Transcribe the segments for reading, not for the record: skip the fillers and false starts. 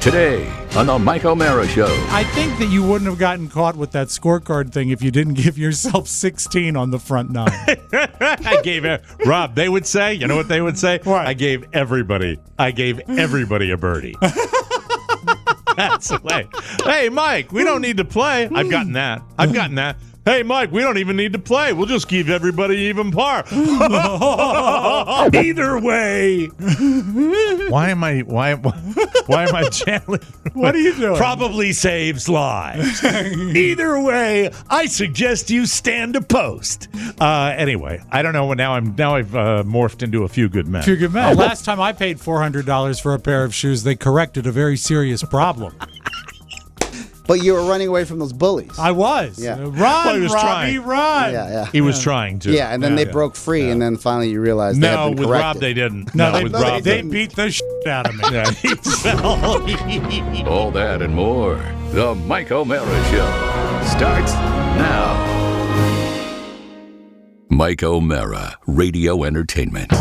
Today on the Mike O'Mara Show. I think that you wouldn't have gotten caught with that scorecard thing if you didn't give yourself 16 on the front nine. I gave it, Rob. They would say, you know what they would say? What? I gave everybody a birdie. That's the way. Hey, Mike, we don't need to play. I've gotten that. Hey, Mike, we don't even need to play. We'll just give everybody even par. Either way. Why am I channeling? What are you doing? Probably saves lives. Either way, I suggest you stand a post. Anyway, I don't know. Now I've morphed into a few good men. Few good men. Last time I paid $400 for a pair of shoes, they corrected a very serious problem. But you were running away from those bullies. I was. Yeah. Run, Well, he was Robbie, trying. run. Yeah. He was trying to. Yeah, and then they broke free, and then finally you realized they No, had been with corrected. Rob they didn't. No, with Rob they beat the shit out of me. Yeah, he fell. All that and more. The Mike O'Mara Show starts now. Mike O'Mara, Radio Entertainment.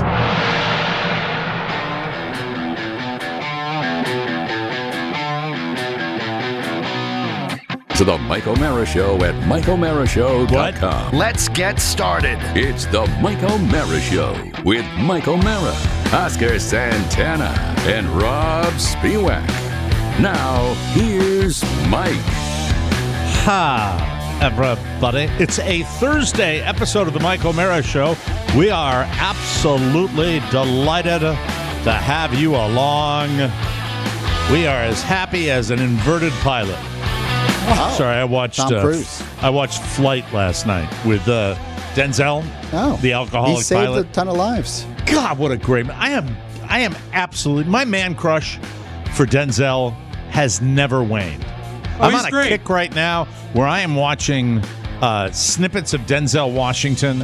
To the Mike O'Mara Show at MikeO'MaraShow.com. Let's get started. It's the Mike O'Mara Show with Mike O'Mara, Oscar Santana, and Rob Spiewak. Now, here's Mike. Hi, everybody. It's a Thursday episode of the Mike O'Mara Show. We are absolutely delighted to have you along. We are as happy as an inverted pilot. Oh, Sorry, I watched Tom Cruise. I watched Flight last night with Denzel, the alcoholic he saved pilot. a ton of lives. God, what a great man. I am absolutely, my man crush for Denzel has never waned. I'm he's on a great. kick right now where I am watching snippets of Denzel Washington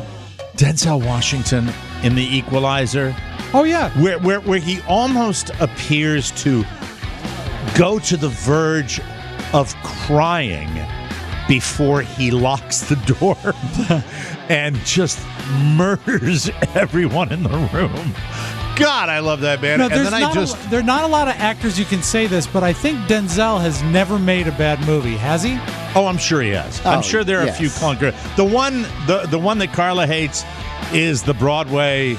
in The Equalizer, Oh, yeah. where he almost appears to go to the verge of crying before he locks the door and just murders everyone in the room. God, I love that man. No, And then there are not a lot of actors you can say this, but I think Denzel has never made a bad movie, has he? Oh, I'm sure he has. I'm sure there are a few clunker. The one that Carla hates is the Broadway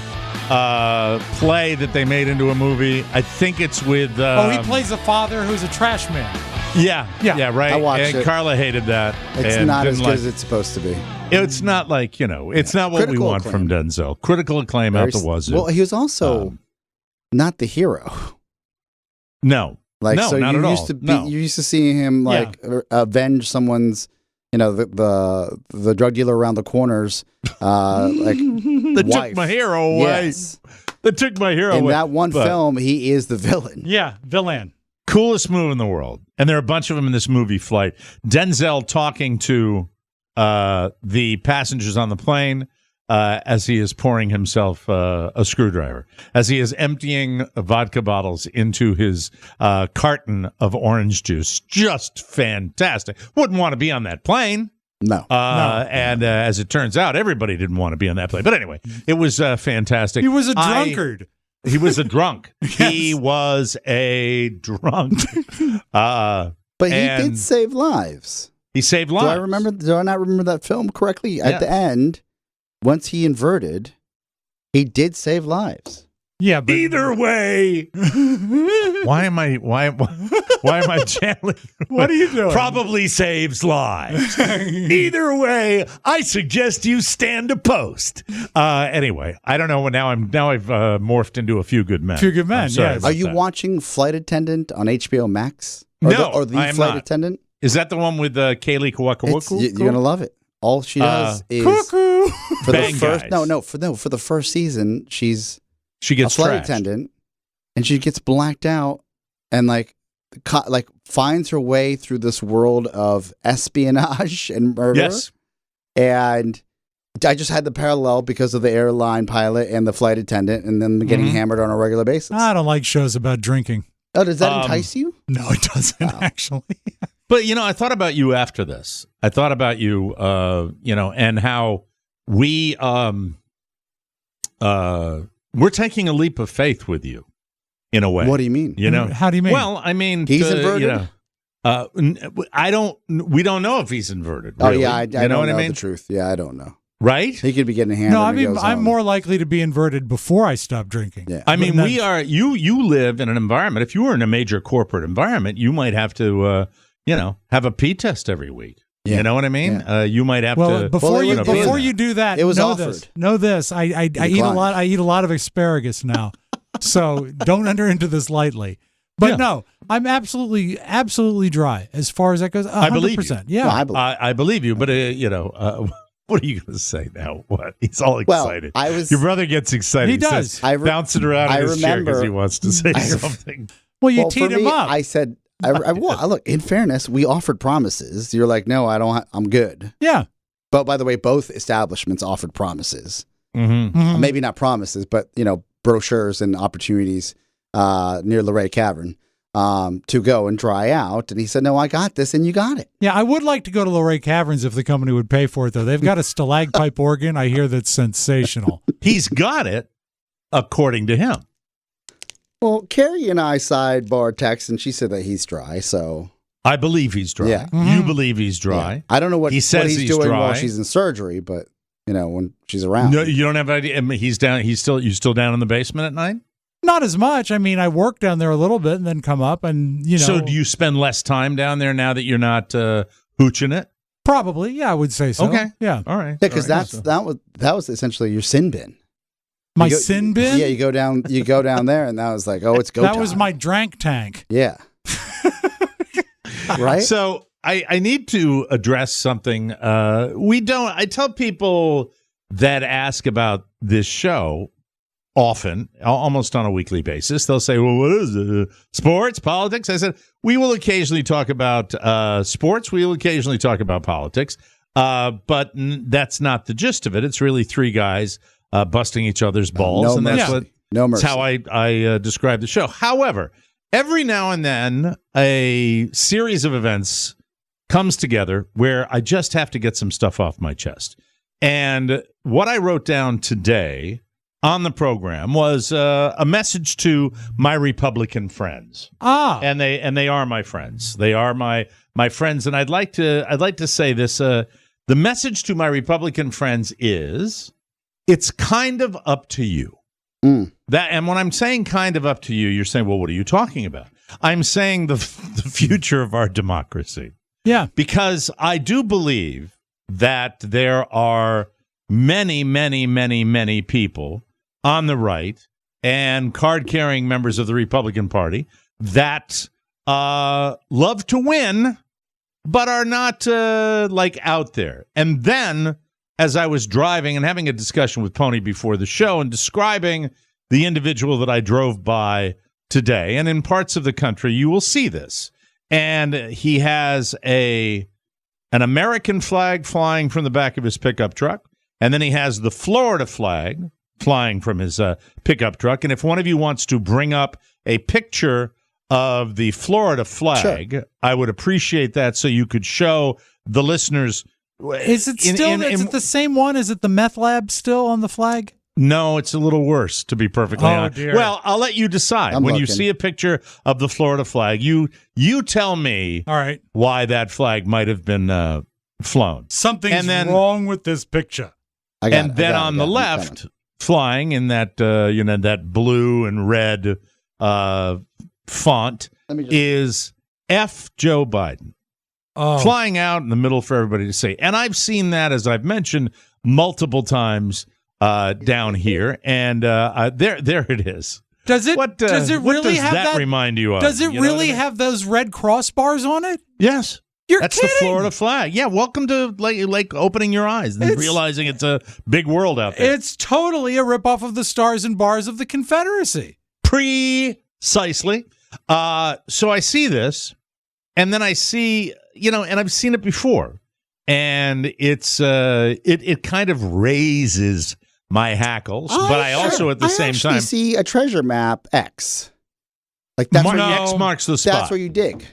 play that they made into a movie. I think it's with. He plays a father who's a trash man. Yeah, right. I watched and it. Carla hated that. It's and not as didn't good like- as it's supposed to be. It's not like, it's not what Critical we want acclaim. from Denzel. Critical acclaim out the wazoo. Well, he was also not the hero. No. Like, no, so not you at used all. to be, No. you used to see him avenge someone's, the drug dealer around the corners, That wife. took my hero away. Yes. That took my hero In away. that one But film, he is the villain. Yeah, villain. coolest move in the world. And there are a bunch of them in this movie, Flight. Denzel talking to the passengers on the plane as he is pouring himself a screwdriver, as he is emptying vodka bottles into his carton of orange juice. Just fantastic. Wouldn't want to be on that plane. No. And as it turns out, everybody didn't want to be on that plane. But anyway, it was fantastic. He was a drunkard. He was a drunk. Yes. He was a drunk. But he did save lives. He saved lives. Do I not remember that film correctly? Yeah. At the end, once he inverted, he did save lives. Yeah, but Either way, why am I channeling? What are you doing? Probably saves lives. Either way, I suggest you stand a post. Anyway, I don't know. Now I've morphed into a few good men. Few good men, I'm sorry yes. about Are you that. watching Flight Attendant on HBO Max? No, or the I am Flight not. Attendant? Is that the one with Kaylee Kawakawaku? You're gonna love it. All she does is cuckoo. for Bang the first guys. for the first season, she's She gets a flight trashed. attendant, and she gets blacked out and finds her way through this world of espionage and murder. Yes. And I just had the parallel because of the airline pilot and the flight attendant, and then getting hammered on a regular basis. I don't like shows about drinking. Oh, does that entice you? No, it doesn't actually. But, I thought about you after this. I thought about you, and how we, we're taking a leap of faith with you. in a way. What do you mean? You know, How do you mean? Well, I mean, He's inverted? You know, we don't know if he's inverted. Oh, Really. yeah, I you don't know what I know mean? the truth. Yeah, I don't know. Right? He could be getting hammered. No, I when he mean, goes I'm home. more likely to be inverted before I stop drinking. Yeah. I mean, But we are. You live in an environment. If you were in a major corporate environment, you might have to, have a pee test every week. Yeah. You know what I mean? You might have Well, to. before it was- you do that, it was know offered. this. I eat a declined. lot. I eat a lot of asparagus now, so don't enter into this lightly. But Yeah. no, I'm absolutely dry as far as that goes. 100%. I believe you. Yeah, No, I believe. I believe you, but what are you going to say now? What? He's all Well, excited. I was. Your brother gets excited. He does. Says, I re- bouncing around I in his chair because remember- he wants to say I- something. well, you well, for teed him me, up. I said, well, look. In fairness, we offered promises. You're like, no, I don't. I'm good. yeah. But by the way, both establishments offered promises. Mm-hmm. Mhm. Maybe not promises, but brochures and opportunities near Luray Cavern to go and dry out. And he said, no, I got this, and you got it. Yeah, I would like to go to Luray Caverns if the company would pay for it, though. They've got a stalagpipe organ. I hear that's sensational. He's got it, according to him. Well, Carrie and I sidebar text, and she said that he's dry. So I believe he's dry. Yeah. Mhm. You believe he's dry. yeah. I don't know what He says what he's he's doing while dry. she's in surgery, but when she's around. No, you don't have an idea. I mean, he's down. You still down in the basement at night. Not as much. I mean, I work down there a little bit and then come up and, So do you spend less time down there now that you're not hooching it? Probably. Yeah, I would say so. Okay. Yeah. All right. Yeah, because All right. that was essentially your sin bin. My You go- sin bin? Yeah, you go down there, and that was like, oh, it's go that time. was my drank tank. Yeah. Right. So I need to address something. I tell people that ask about this show often, almost on a weekly basis. They'll say, well, what is it? Sports, politics? I said, we will occasionally talk about sports. We will occasionally talk about politics. But that's not the gist of it. It's really three guys busting each other's balls. No and that's mercy. what No mercy. That's how I describe the show. However, every now and then, a series of events comes together where I just have to get some stuff off my chest. And what I wrote down today on the program was a message to my Republican friends. And they are my friends. They are my friends. And I'd like to say this. The message to my Republican friends is, it's kind of up to you. And when I'm saying kind of up to you, you're saying, well, what are you talking about? I'm saying the future of our democracy. Yeah. Because I do believe that there are many, many, many, many people on the right and card-carrying members of the Republican Party that love to win, but are not out there. And then, as I was driving and having a discussion with Pony before the show and describing the individual that I drove by today, and in parts of the country, you will see this. And he has an American flag flying from the back of his pickup truck, and then he has the Florida flag flying from his pickup truck. And if one of you wants to bring up a picture of the Florida flag, sure, I would appreciate that so you could show the listeners. Is it still is it the same one? Is it the meth lab still on the flag? No, it's a little worse, to be perfectly honest. Dear. Well, I'll let you decide. I'm when you looking. see a picture of the Florida flag, you tell me All right. why that flag might have been flown. Something's wrong with this picture. And then on the left, flying in that that blue and red font is F. Joe Biden. Flying out in the middle for everybody to see. And I've seen that, as I've mentioned, multiple times down here. And there it is. Does it what really does have that remind you of? Does it You know really what I mean? have those red crossbars on it? Yes. That's kidding. the Florida flag. Yeah, welcome to like opening your eyes and realizing it's a big world out there. It's totally a ripoff of the stars and bars of the Confederacy. Precisely. So I see this, and then I see, and I've seen it before, and it's it kind of raises my hackles, but I also at the same time see a treasure map X. Like that's where X marks the spot. That's where you dig.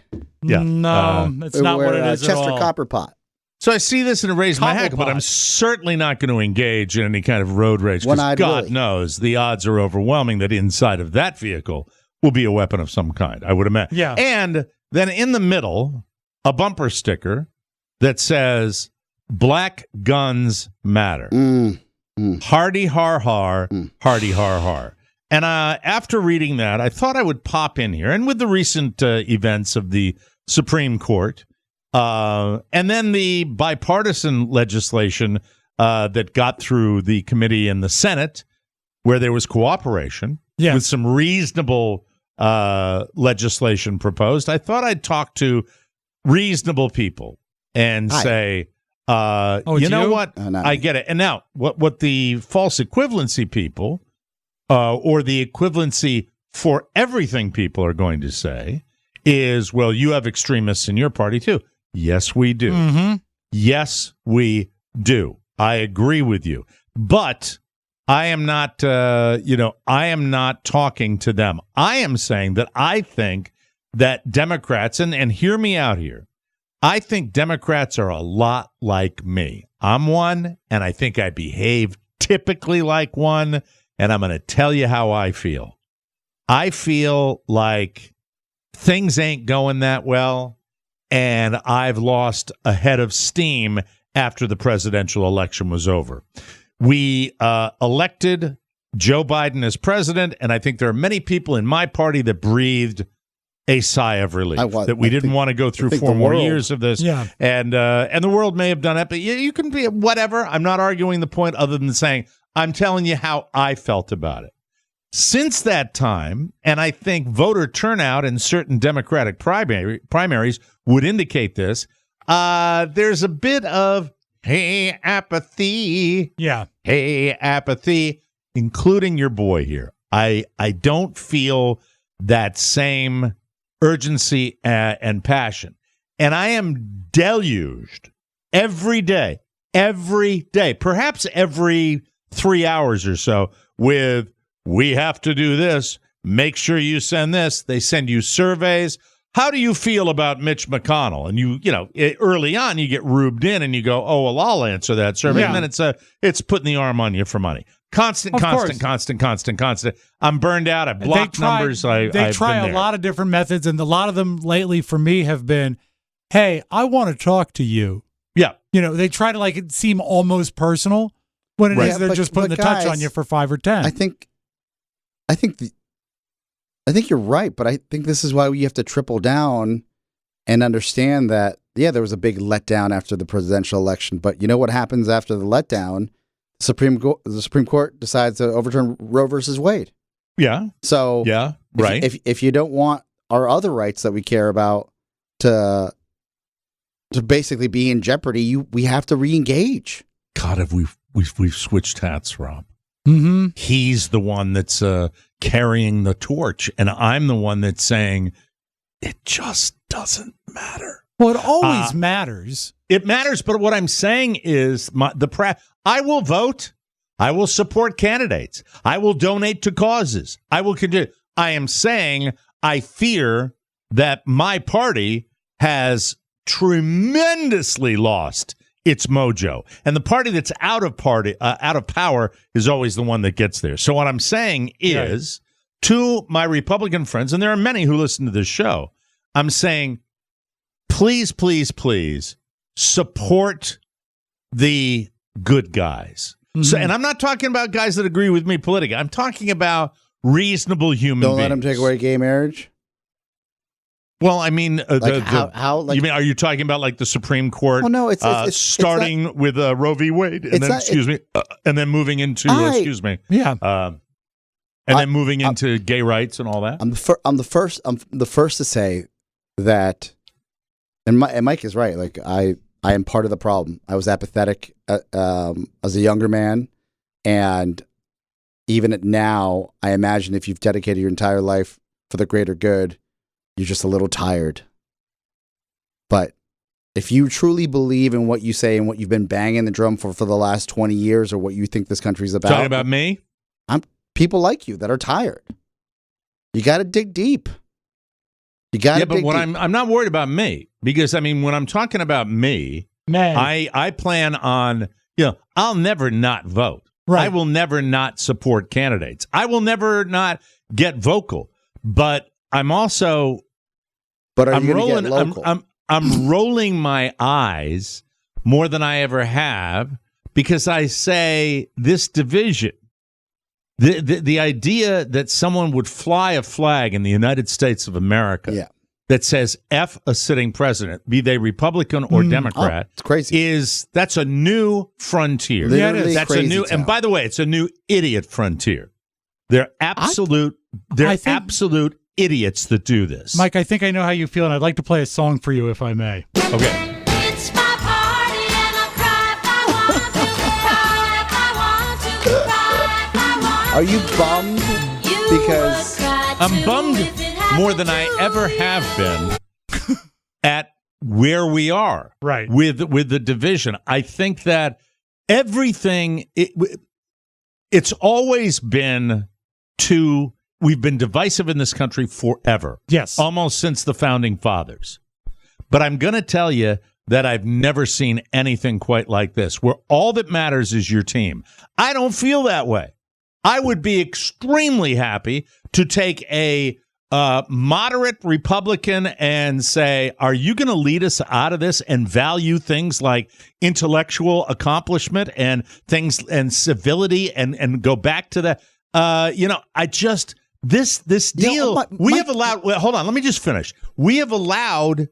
Yeah. No, it's not what it is Chester at all. Copper Pot. So I see this and it raised my hackle, but I'm certainly not going to engage in any kind of road rage because God knows the odds are overwhelming that inside of that vehicle will be a weapon of some kind, I would imagine. Yeah. And then in the middle, a bumper sticker that says, Black Guns Matter. Hardy har har, hardy har har. And after reading that, I thought I would pop in here. And with the recent events of the Supreme Court, and then the bipartisan legislation that got through the committee in the Senate, where there was cooperation with some reasonable legislation proposed, I thought I'd talk to reasonable people and say, you know what? I get it. And now, what the false equivalency people or the equivalency for everything people are going to say is, well, you have extremists in your party too. Yes, we do. Mm-hmm. Yes, we do. I agree with you. But I am not, I am not talking to them. I am saying that I think that Democrats, and hear me out here, I think Democrats are a lot like me. I'm one, and I think I behave typically like one, and I'm going to tell you how I feel. I feel like things ain't going that well, and I've lost a head of steam after the presidential election was over. We elected Joe Biden as president, and I think there are many people in my party that breathed a sigh of relief that we didn't want to go through 4 more years of this. Yeah. And the world may have done it, but you can be whatever. I'm not arguing the point other than saying I'm telling you how I felt about it. Since that time, and I think voter turnout in certain Democratic primaries would indicate this, there's a bit of, hey, apathy. Yeah. Hey, apathy, including your boy here. I don't feel that same urgency and passion. And I am deluged every day, perhaps every 3 hours or so with, we have to do this. Make sure you send this. They send you surveys. How do you feel about Mitch McConnell? And early on, you get rubed in and you go, oh, well, I'll answer that survey. Yeah. And then it's putting the arm on you for money. Constant. I'm burned out. I've blocked numbers. They try a lot of different methods, and a lot of them lately for me have been, hey, I want to talk to you. Yeah. They try to it seem almost personal when it is they're just putting the touch on you for 5 or 10. I think you're right, but I think this is why we have to triple down and understand that, there was a big letdown after the presidential election, but you know what happens after the letdown? The Supreme Court decides to overturn Roe versus Wade. Yeah. So right. If you don't want our other rights that we care about to basically be in jeopardy, we have to re-engage. God, have we've switched hats, Rob. Mm-hmm. He's the one that's carrying the torch, and I'm the one that's saying it just doesn't matter. Well, it always matters. It matters, but what I'm saying is I will vote. I will support candidates. I will donate to causes. I will continue. I am saying I fear that my party has tremendously lost its mojo, and the party that's out of power is always the one that gets there. So what I'm saying is to my Republican friends, and there are many who listen to this show, I'm saying, please, please, please support the good guys. Mm-hmm. So, and I'm not talking about guys that agree with me politically. I'm talking about reasonable human beings. Don't let them take away gay marriage. Well, I mean, how you mean? Are you talking about like the Supreme Court? Well, no, it's starting not, with Roe v. Wade, and then and then moving into and then moving into gay rights and all that. I'm the first to say that, and Mike is right. Like I am part of the problem. I was apathetic as a younger man, and even now, I imagine if you've dedicated your entire life for the greater good, you're just a little tired. But if you truly believe in what you say and what you've been banging the drum for the last 20 years, or what you think this country's about. Talking about me? People like you that are tired. You got to dig deep. You got to dig deep. I'm not worried about me, because I mean, when I'm talking about me, man, I plan on, I'll never not vote. Right. I will never not support candidates. I will never not get vocal. but I'm also But are I'm you going to rolling get local? I'm rolling my eyes more than I ever have because I say this division, the idea that someone would fly a flag in the United States of America that says F a sitting president, be they Republican or Democrat, it's crazy. That's a new frontier. Literally That's crazy a new, town. and by the way, it's a new idiot frontier. They're absolute idiots that do this. Mike, I think I know how you feel, and I'd like to play a song for you, if I may. Okay. It's my party and I'll cry if I want to, cry if I want to, cry if I want to. Are you bummed? You Because would cry I'm too bummed if it happened more than I to ever you. have been at where we are Right. with the division. I think that everything it's always been we've been divisive in this country forever. Yes. Almost since the founding fathers. But I'm going to tell you that I've never seen anything quite like this, where all that matters is your team. I don't feel that way. I would be extremely happy to take a moderate Republican and say, are you going to lead us out of this and value things like intellectual accomplishment and things and civility and go back to that? I just, this deal, have allowed, well, hold on, let me just finish. We've allowed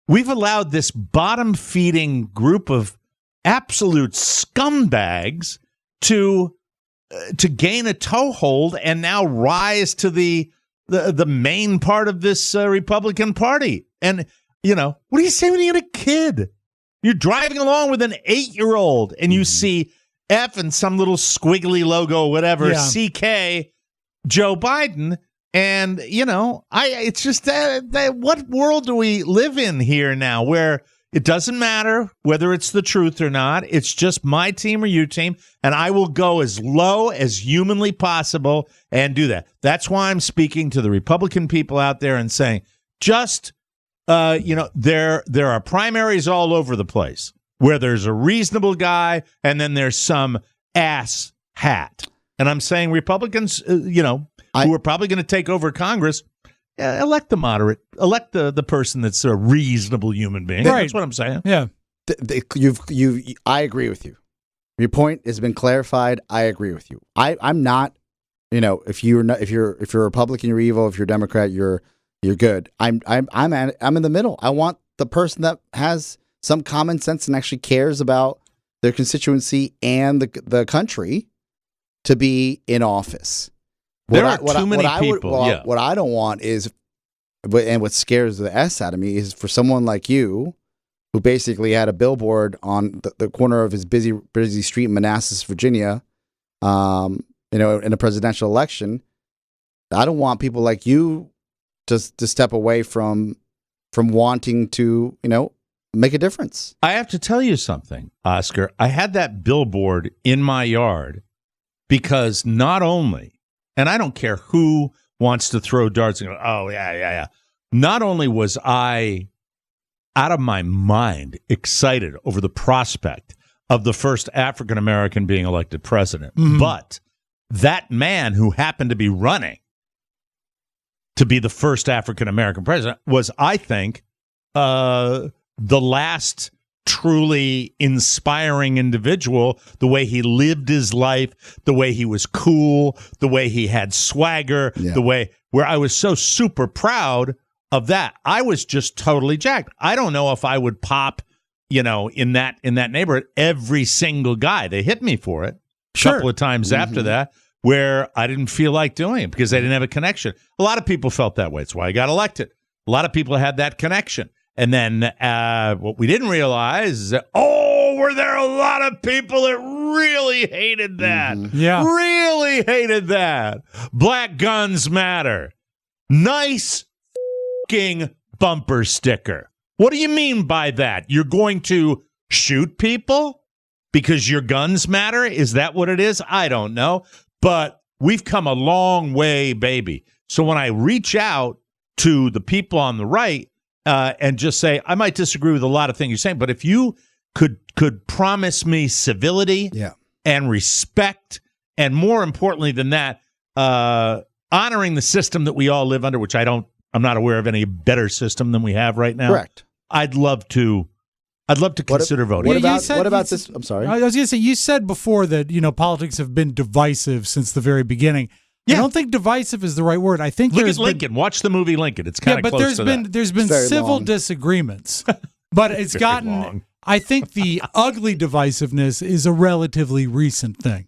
this bottom feeding group of absolute scumbags to gain a toehold and now rise to the main part of this Republican Party. And, what do you say when you get a kid? You're driving along with an 8-year-old and you see F and some little squiggly logo, whatever, CK, Joe Biden. And, it's just what world do we live in here now where it doesn't matter whether it's the truth or not. It's just my team or your team, and I will go as low as humanly possible and do that. That's why I'm speaking to the Republican people out there and saying, just, there are primaries all over the place where there's a reasonable guy and then there's some ass hat. And I'm saying Republicans, who are probably going to take over Congress, elect the moderate, elect the person that's a reasonable human being. Right. That's what I'm saying. Yeah. I agree with you. Your point has been clarified. I agree with you. I'm not, if you're a Republican, you're evil. If you're a Democrat, you're good. I'm in the middle. I want the person that has some common sense and actually cares about their constituency and the country to be in office. There are too many people. What I don't want is, and what scares the S out of me is for someone like you, who basically had a billboard on the corner of his busy street in Manassas, Virginia, in a presidential election. I don't want people like you to step away from wanting to, make a difference. I have to tell you something, Oscar. I had that billboard in my yard because not only, and I don't care who wants to throw darts and go, oh, yeah. Not only was I out of my mind excited over the prospect of the first African-American being elected president, but that man who happened to be running to be the first African-American president was, I think, the last truly inspiring individual, the way he lived his life, the way he was cool, the way he had swagger, the way where I was so super proud of that. I was just totally jacked. I don't know if I would pop, in that neighborhood, every single guy. They hit me for it a couple of times after that, where I didn't feel like doing it because I didn't have a connection. A lot of people felt that way. It's why I got elected. A lot of people had that connection. And then what we didn't realize is that, were there a lot of people that really hated that? Yeah. Really hated that. Black Guns Matter. Nice f***ing bumper sticker. What do you mean by that? You're going to shoot people because your guns matter? Is that what it is? I don't know. But we've come a long way, baby. So when I reach out to the people on the right, and just say, I might disagree with a lot of things you're saying, but if you could promise me civility and respect, and more importantly than that, honoring the system that we all live under, which I'm not aware of any better system than we have right now. Correct. I'd love to consider voting. What Yeah, about this? I'm sorry. I was going to say, you said before that, politics have been divisive since the very beginning. I don't think divisive is the right word. I think Look there's at Lincoln. Watch the movie Lincoln. It's kind of but close to that. there's been very civil long. disagreements, but it's Very gotten. long. I think the ugly divisiveness is a relatively recent thing,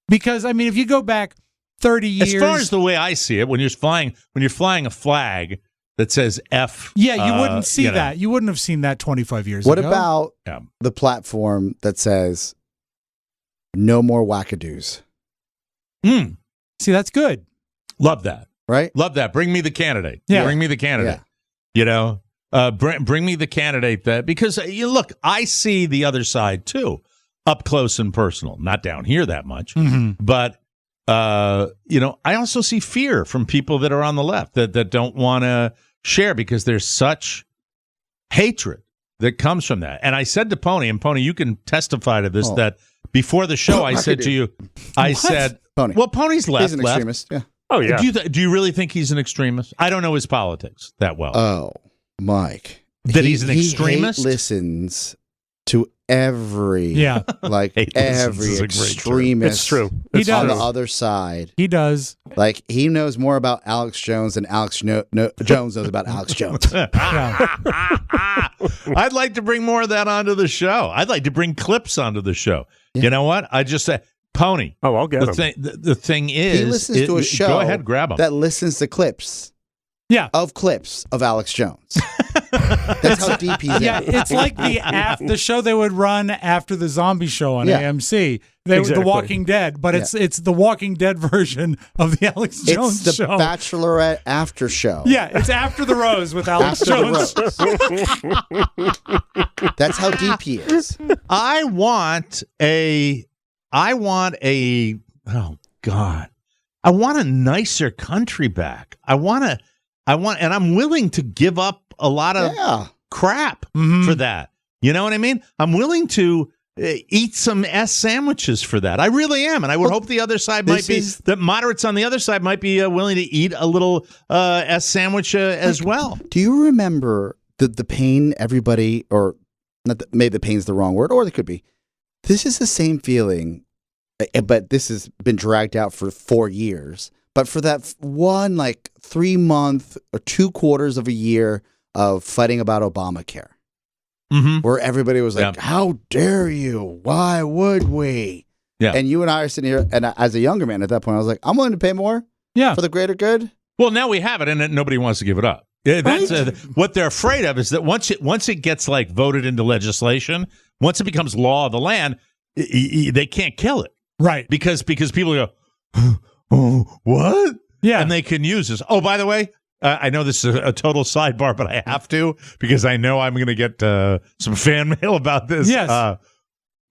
because I mean, if you go back 30 years, As far as the way I see it, when you're flying a flag that says F, you wouldn't see you know. that. You wouldn't have seen that 25 years What ago. about Yeah. the platform that says no more wackadoos? See, that's good. Love that. Right? Love that. Bring me the candidate. Yeah. Bring me the candidate. Bring me the candidate because look, I see the other side too, up close and personal. Not down here that much, but I also see fear from people that are on the left that don't want to share because there's such hatred that comes from that. And I said to Pony, and Pony, you can testify to this, that before the show, I said to you, I said, Pony. well, Pony's left. He's an extremist. Yeah. Oh, yeah. Do you really think he's an extremist? I don't know his politics that well. Oh, Mike. That he's an extremist? He listens to every Yeah, like Hate listens every is a great term. extremist It's true. He It's does. on the true. other side. he does. Like he knows more about Alex Jones than Alex Jones knows about Alex Jones. Yeah. I'd like to bring more of that onto the show. I'd like to bring clips onto the show. Yeah. You know what? I just said, Pony. Oh, I'll get The him. thing, the thing is, He listens to a show Go ahead, grab him. that listens to clips Yeah. of Alex Jones. That's how deep he's Yeah, in. it's like the show they would run after the zombie show on Yeah. AMC. Exactly. The Walking Dead, but it's the Walking Dead version of the Alex Jones It's the show. Bachelorette after show. Yeah, it's After the Rose with Alex After Jones. the rose. That's how deep he is. I want a oh God. I want a nicer country back. And I'm willing to give up a lot of Yeah. crap Mhm. for that. You know what I mean? I'm willing to eat some S sandwiches for that. I really am. And I would hope the other side might be, that moderates on the other side might be willing to eat a little S sandwich as well. Do you remember the pain everybody, or not that, maybe the pain's the wrong word, or it could be. This is the same feeling, but this has been dragged out for 4 years. But for that one, 3 month or 2 quarters of a year of fighting about Obamacare, where everybody was like, Yeah. how dare you? Why would we? Yeah. And you and I are sitting here, and as a younger man at that point, I was like, I'm willing to pay more Yeah. for the greater good. Well, now we have it, and nobody wants to give it up. Yeah, that's what they're afraid of is that once it gets voted into legislation, once it becomes law of the land, they can't kill it Right. because people go, oh, what? Yeah. And they can use this. Oh, by the way, I know this is a total sidebar, but I have to because I know I'm going to get some fan mail about this. Yes.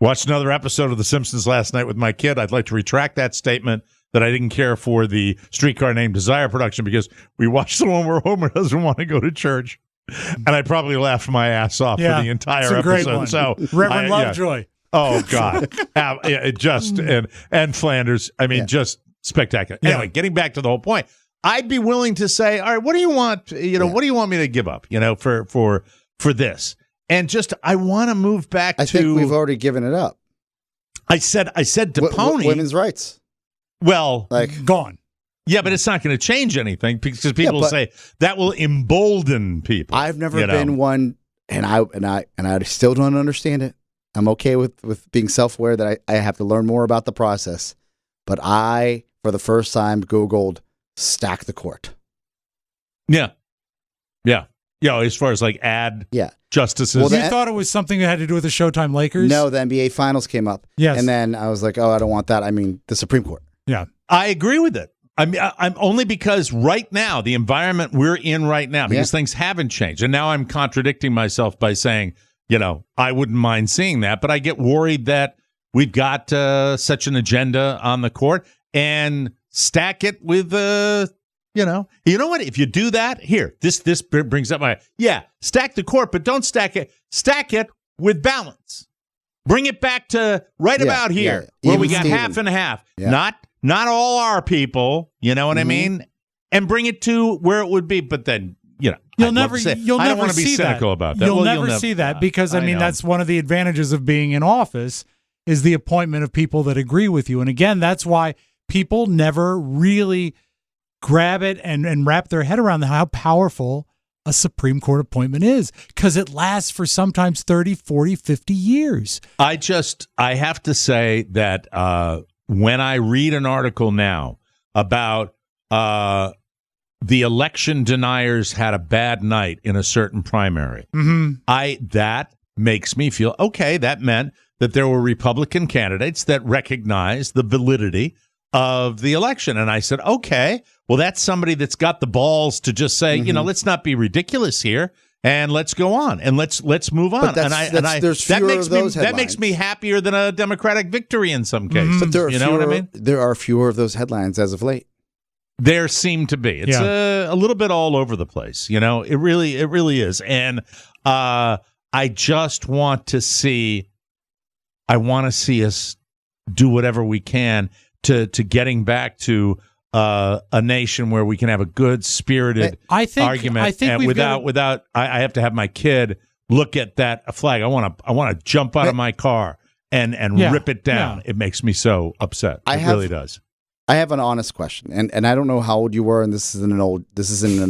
Watched another episode of The Simpsons last night with my kid. I'd like to retract that statement that I didn't care for the Streetcar Named Desire production because we watched the one where Homer doesn't want to go to church. And I probably laughed my ass off Yeah. for the entire It's a great episode. one. So Reverend yeah. Lovejoy. Oh God. It just and Flanders. I mean, Yeah. just spectacular. Yeah. Anyway, getting back to the whole point, I'd be willing to say, all right, what do you want? What do you want me to give up? For this, and just I want to move back I to. think we've already given it up. I said to Pony. Women's rights. Well, Gone. yeah, but it's not going to change anything because people but- say that will embolden people. I've never you know? been one, and I still don't understand it. I'm okay with being self-aware that I have to learn more about the process. But I, for the first time, Googled stack the court. Yeah. As far as ad Yeah. justices. Well, You that- thought it was something that had to do with the Showtime Lakers? No, the NBA Finals came up. Yes. And then I was like, oh, I don't want that. I mean, the Supreme Court. Yeah. I agree with it. I'm only because right now, the environment we're in right now, because things haven't changed. And now I'm contradicting myself by saying, I wouldn't mind seeing that, but I get worried that we've got such an agenda on the court and stack it with, you know what? If you do that, here, this brings up stack the court, but don't stack it. Stack it with balance. Bring it back to about here, yeah. where we Even got Steven. half and half. Yeah. Not all our people, you know what I mean? and bring it to where it would be. But then, you know, You'll I'd love never, to say- you'll I don't never want to be see cynical that. about that. You'll Well, never see that because I mean know. that's one of the advantages of being in office is the appointment of people that agree with you. And again, that's why people never really grab it and wrap their head around how powerful a Supreme Court appointment is because it lasts for sometimes 30, 40, 50 years. I have to say that when I read an article now about the election deniers had a bad night in a certain primary, that makes me feel, okay, that meant that there were Republican candidates that recognized the validity of the election. And I said, okay, well, that's somebody that's got the balls to just say, you know, let's not be ridiculous here and let's go on and let's move on. But there's fewer of those that makes me happier than a Democratic victory in some cases. But there are you know what I mean? There are fewer of those headlines as of late. There seem to be. It's a little bit all over the place. You know, it really is. And I just want to see. I want to see us do whatever we can to getting back to a nation where we can have a good spirited argument. I think and without I have to have my kid look at that flag. I want to jump out of my car and rip it down. It makes me so upset. It really does. I have an honest question, and I don't know how old you were, and this isn't an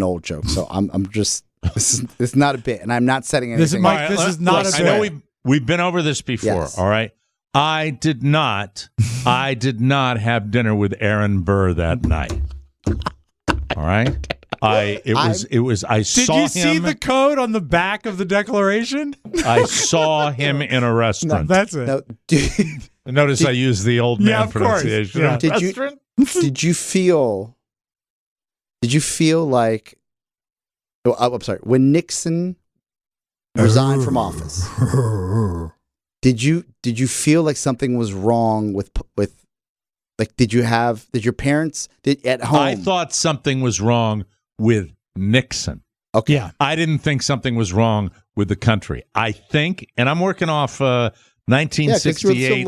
old joke. So I'm just this is not a bit, and I'm not setting anything. This is not a bit. I know we've been over this before. Yes. All right. I did not have dinner with Aaron Burr that night. All right. I saw him. Did you see the code on the back of the Declaration? I saw him in a restaurant. No, that's it. No, Notice I used the old man pronunciation. Yeah. Did you feel like I'm sorry, when Nixon resigned from office, did you feel like something was wrong with like did your parents at home? I thought something was wrong with Nixon. Okay. Yeah. I didn't think something was wrong with the country. I think, and I'm working off 1968.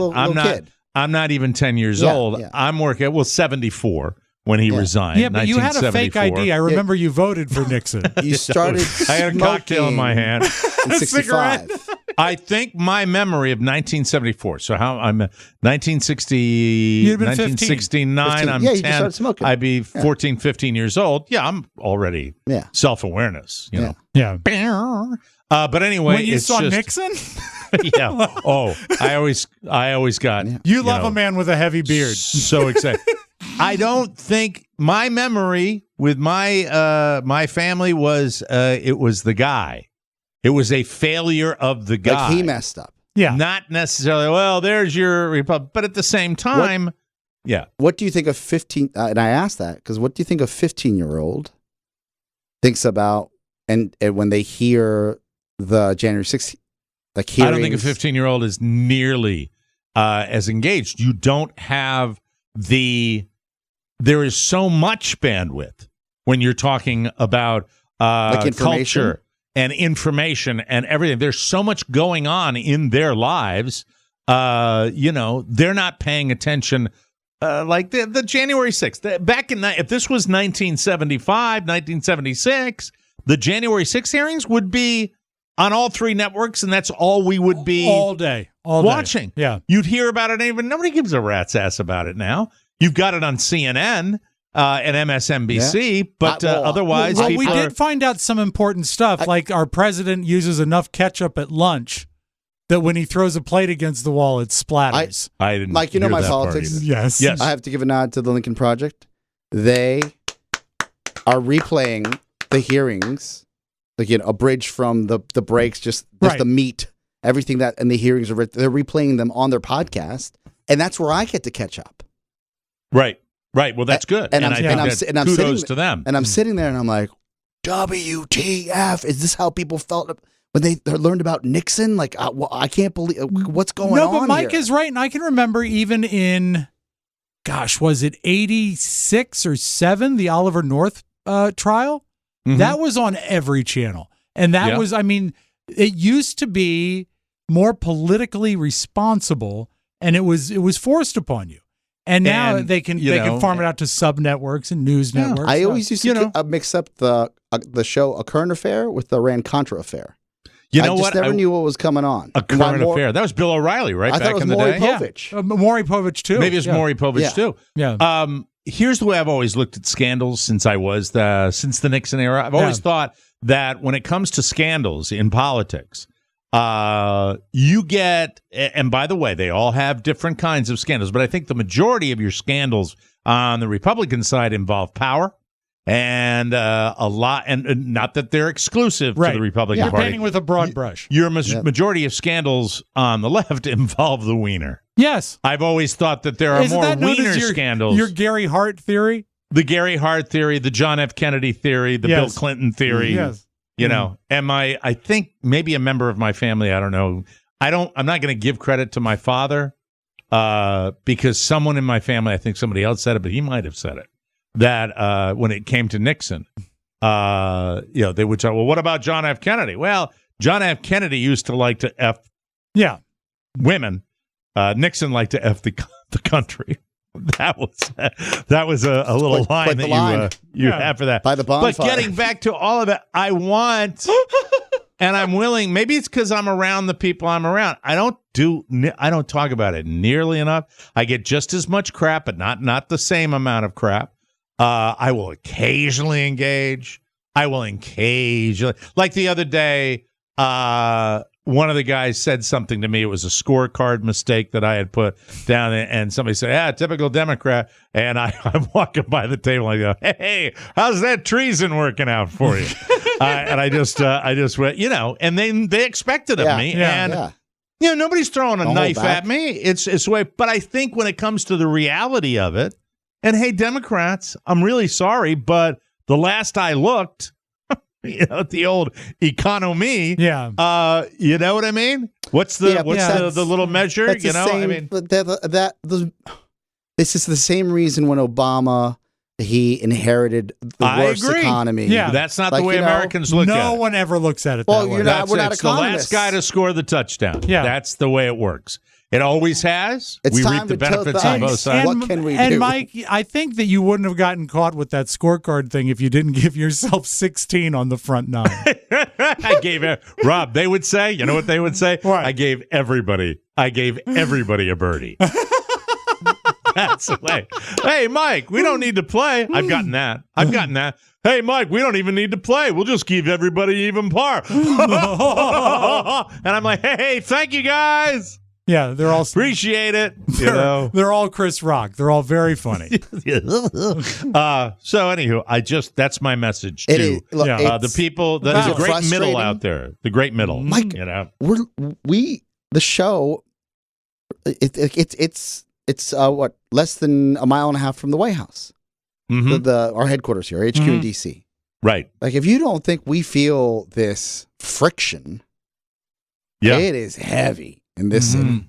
I'm not even 10 years old. Yeah. I'm working 74 when he resigned. Yeah, but you had a fake ID. I remember you voted for Nixon. You started I had a cocktail in my hand. in 65. I think my memory of 1974. So I'm 1960, You'd been 1969. 15. I'm Yeah, 10. you just started smoking. I'd be 14, 15 years old. Yeah, I'm already self-awareness. You know. Yeah. But anyway, When you it's saw just, Nixon? Yeah. Oh, I always got. You love a man with a heavy beard. So excited. I don't think my memory with my family was it was the guy. It was a failure of the guy. Like he messed up. Yeah. Not necessarily, well, there's your Republic. But at the same time, What do you think of 15? And I asked that because what do you think a 15-year-old thinks about and when they hear the January 6th, like hearings? I don't think a 15-year-old is nearly as engaged. You don't have there is so much bandwidth when you're talking about like culture and information and everything. There's so much going on in their lives. They're not paying attention like the January 6th. Back in if this was 1975, 1976, the January 6th hearings would be on all three networks, and that's all we would be all day watching. Yeah. You'd hear about it, and nobody gives a rat's ass about it now. You've got it on CNN and MSNBC, but otherwise, we did find out some important stuff, like our president uses enough ketchup at lunch that when he throws a plate against the wall, it splatters. I didn't. Mike, you know hear my that part politics. either. Yes. I have to give a nod to the Lincoln Project. They are replaying the hearings, like abridged from the breaks, just the meat, everything that and the hearings are. They're replaying them on their podcast, and that's where I get to catch up. Right. Well, that's good. And I think kudos to them. And I'm sitting there, and I'm like, WTF? Is this how people felt when they learned about Nixon? Like, I can't believe what's going on. No, but Mike here. is right, and I can remember even in, was it 86 or 7, the Oliver North trial? Mm-hmm. That was on every channel, and that was, it used to be more politically responsible, and it was forced upon you. And now And, they can you know, farm it out to sub networks and news networks. I always used to You know. mix up the show A Current Affair with the Iran Contra affair. You know I just what? never knew what was coming on. A current affair. That was Bill O'Reilly, right? I back thought it was in the Maury day. Povich. Maury Povich too. Maybe it's Maury Povich Yeah. too. Yeah. Here's the way I've always looked at scandals since the Nixon era. I've always thought that when it comes to scandals in politics, you get, and by the way, they all have different kinds of scandals, but I think the majority of your scandals on the Republican side involve power. And a lot, and not that they're exclusive to the Republican You're Party. painting with a broad brush. Your majority of scandals on the left involve the wiener. Yes. I've always thought that there are Isn't more that known wiener as scandals. Your Gary Hart theory? The Gary Hart theory, the John F. Kennedy theory, the Bill Yes. Clinton theory. Yes. You know, I think maybe a member of my family, I don't know. I'm not going to give credit to my father because someone in my family, I think somebody else said it, but he might have said it, that when it came to Nixon, they would say, well, what about John F. Kennedy? Well, John F. Kennedy used to like to F women. Nixon liked to F the country. That was a little line that you have for that. By the bonfire. But getting back to all of it, I want, and I'm willing. Maybe it's because I'm around the people I'm around. I don't talk about it nearly enough. I get just as much crap, but not the same amount of crap. I will occasionally engage. I will occasionally, like the other day. One of the guys said something to me. It was a scorecard mistake that I had put down, and somebody said, typical Democrat. And I'm walking by the table and I go, hey, how's that treason working out for you? And I just went, and they expected of me. And, nobody's throwing a knife at me. It's the way. But I think when it comes to the reality of it, and hey, Democrats, I'm really sorry, but the last I looked, the old economy. Yeah. You know what I mean? What's the little measure? That's the same, I mean, this is the same reason when Obama he inherited the worst agree. economy. Yeah. That's not the way Americans look at it. No one ever looks at it Well, that way. we're not It's the last economists. guy to score the touchdown. Yeah. That's the way it works. It always has. It's we time reap the to tilt benefits the on both ice. sides. What can we And do? Mike, I think that you wouldn't have gotten caught with that scorecard thing if you didn't give yourself 16 on the front nine. I gave Rob. They would say, you know what they would say? What? I gave everybody a birdie. That's the way. Hey, Mike, we don't need to play. I've gotten that. Hey, Mike, we don't even need to play. We'll just give everybody even par. And I'm like, hey, thank you guys. Yeah, they're all Appreciate it. They're all Chris Rock. They're all very funny. So anywho, that's my message It to is- look, the people. There's a great frustrating. middle out there. The great middle. Mike, the show. It's what, less than a mile and a half from the White House, Mhm. our headquarters here, HQ in DC. Right. Like, if you don't think we feel this friction, Yeah. it is heavy in this city,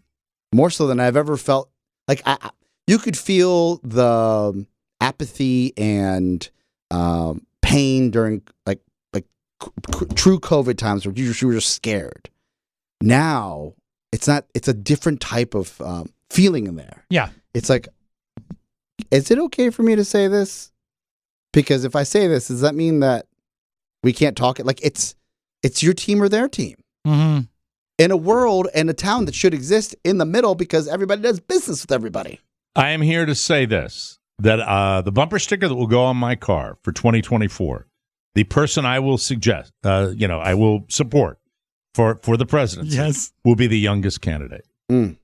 more so than I've ever felt. Like, you could feel the apathy and pain during like true COVID times where you were just scared. Now it's not. It's a different type of feeling in there. Yeah. It's like, is it okay for me to say this? Because if I say this, does that mean that we can't talk it? Like, it's your team or their team. Mm-hmm. In a world and a town that should exist in the middle because everybody does business with everybody. I am here to say this, that the bumper sticker that will go on my car for 2024, the person I will suggest, I will support for the presidency will be the youngest candidate. Mm.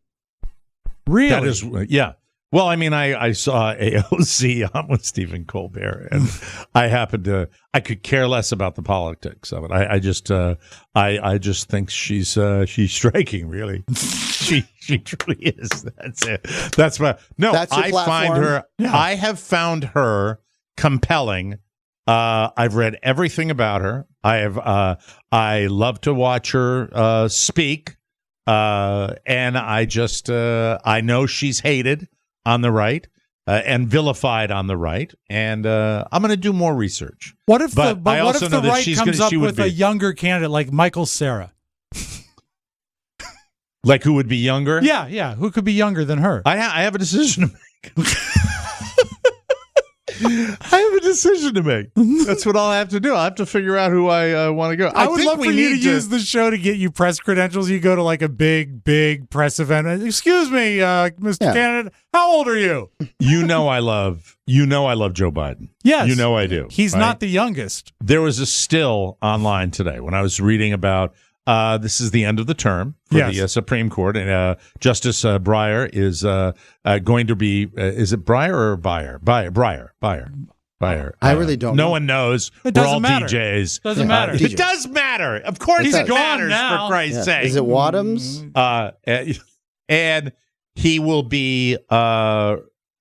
Really? That is, yeah. Well, I mean, I saw AOC on with Stephen Colbert, and I could care less about the politics of it. I just think she's striking, really. she truly is. That's it. That's my no. That's your I platform? find her. Yeah. I have found her compelling. I've read everything about her. I love to watch her speak. And I know she's hated on the right and vilified on the right, and I'm going to do more research. What if But I what also if know the that right she's comes gonna- up she would with a be- younger candidate like Michael Cera? Like who would be younger? Yeah. Who could be younger than her? I have a decision to make. I have a decision to make. That's what I'll have to do. I'll have to figure out who I want to go. I would think love we for you to need use the show to get you press credentials. You go to like a big press event. Excuse me, Mr. Candidate, how old are you? You know I love Joe Biden. Yes. You know I do. He's right? not the youngest. There was a still online today when I was reading about this is the end of the term for the Supreme Court, and Justice Breyer is going to be. Is it Breyer or Breyer? Breyer. I really don't know. know. No one knows. It We're doesn't all matter. DJs. Doesn't matter. DJs. It does matter. Of course He's it gone matters, now. for Christ's sake. Is it Wadhams? And he will be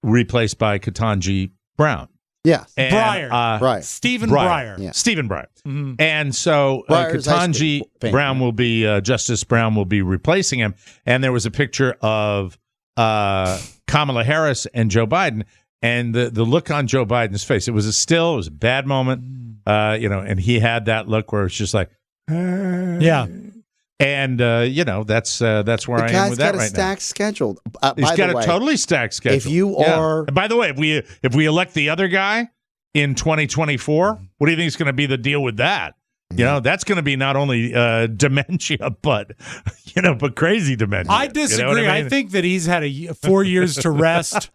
replaced by Ketanji Brown. Yes. And, Breyer. Right. Stephen Breyer. Yeah. Stephen Breyer. Mm-hmm. And so Breyer's high Ketanji school fame. Brown will be, Justice Brown will be replacing him. And there was a picture of Kamala Harris and Joe Biden. And the look on Joe Biden's face, it was a bad moment, and he had that look where it's just like, Yeah. and that's where I am with that right now. He's got a stacked schedule. He's By got the a way, totally stacked schedule. If you are, And by the way, if we elect the other guy in 2024, what do you think is going to be the deal with that? That's going to be not only dementia, but crazy dementia. I disagree. You know what I mean? I think that he's had 4 years to rest.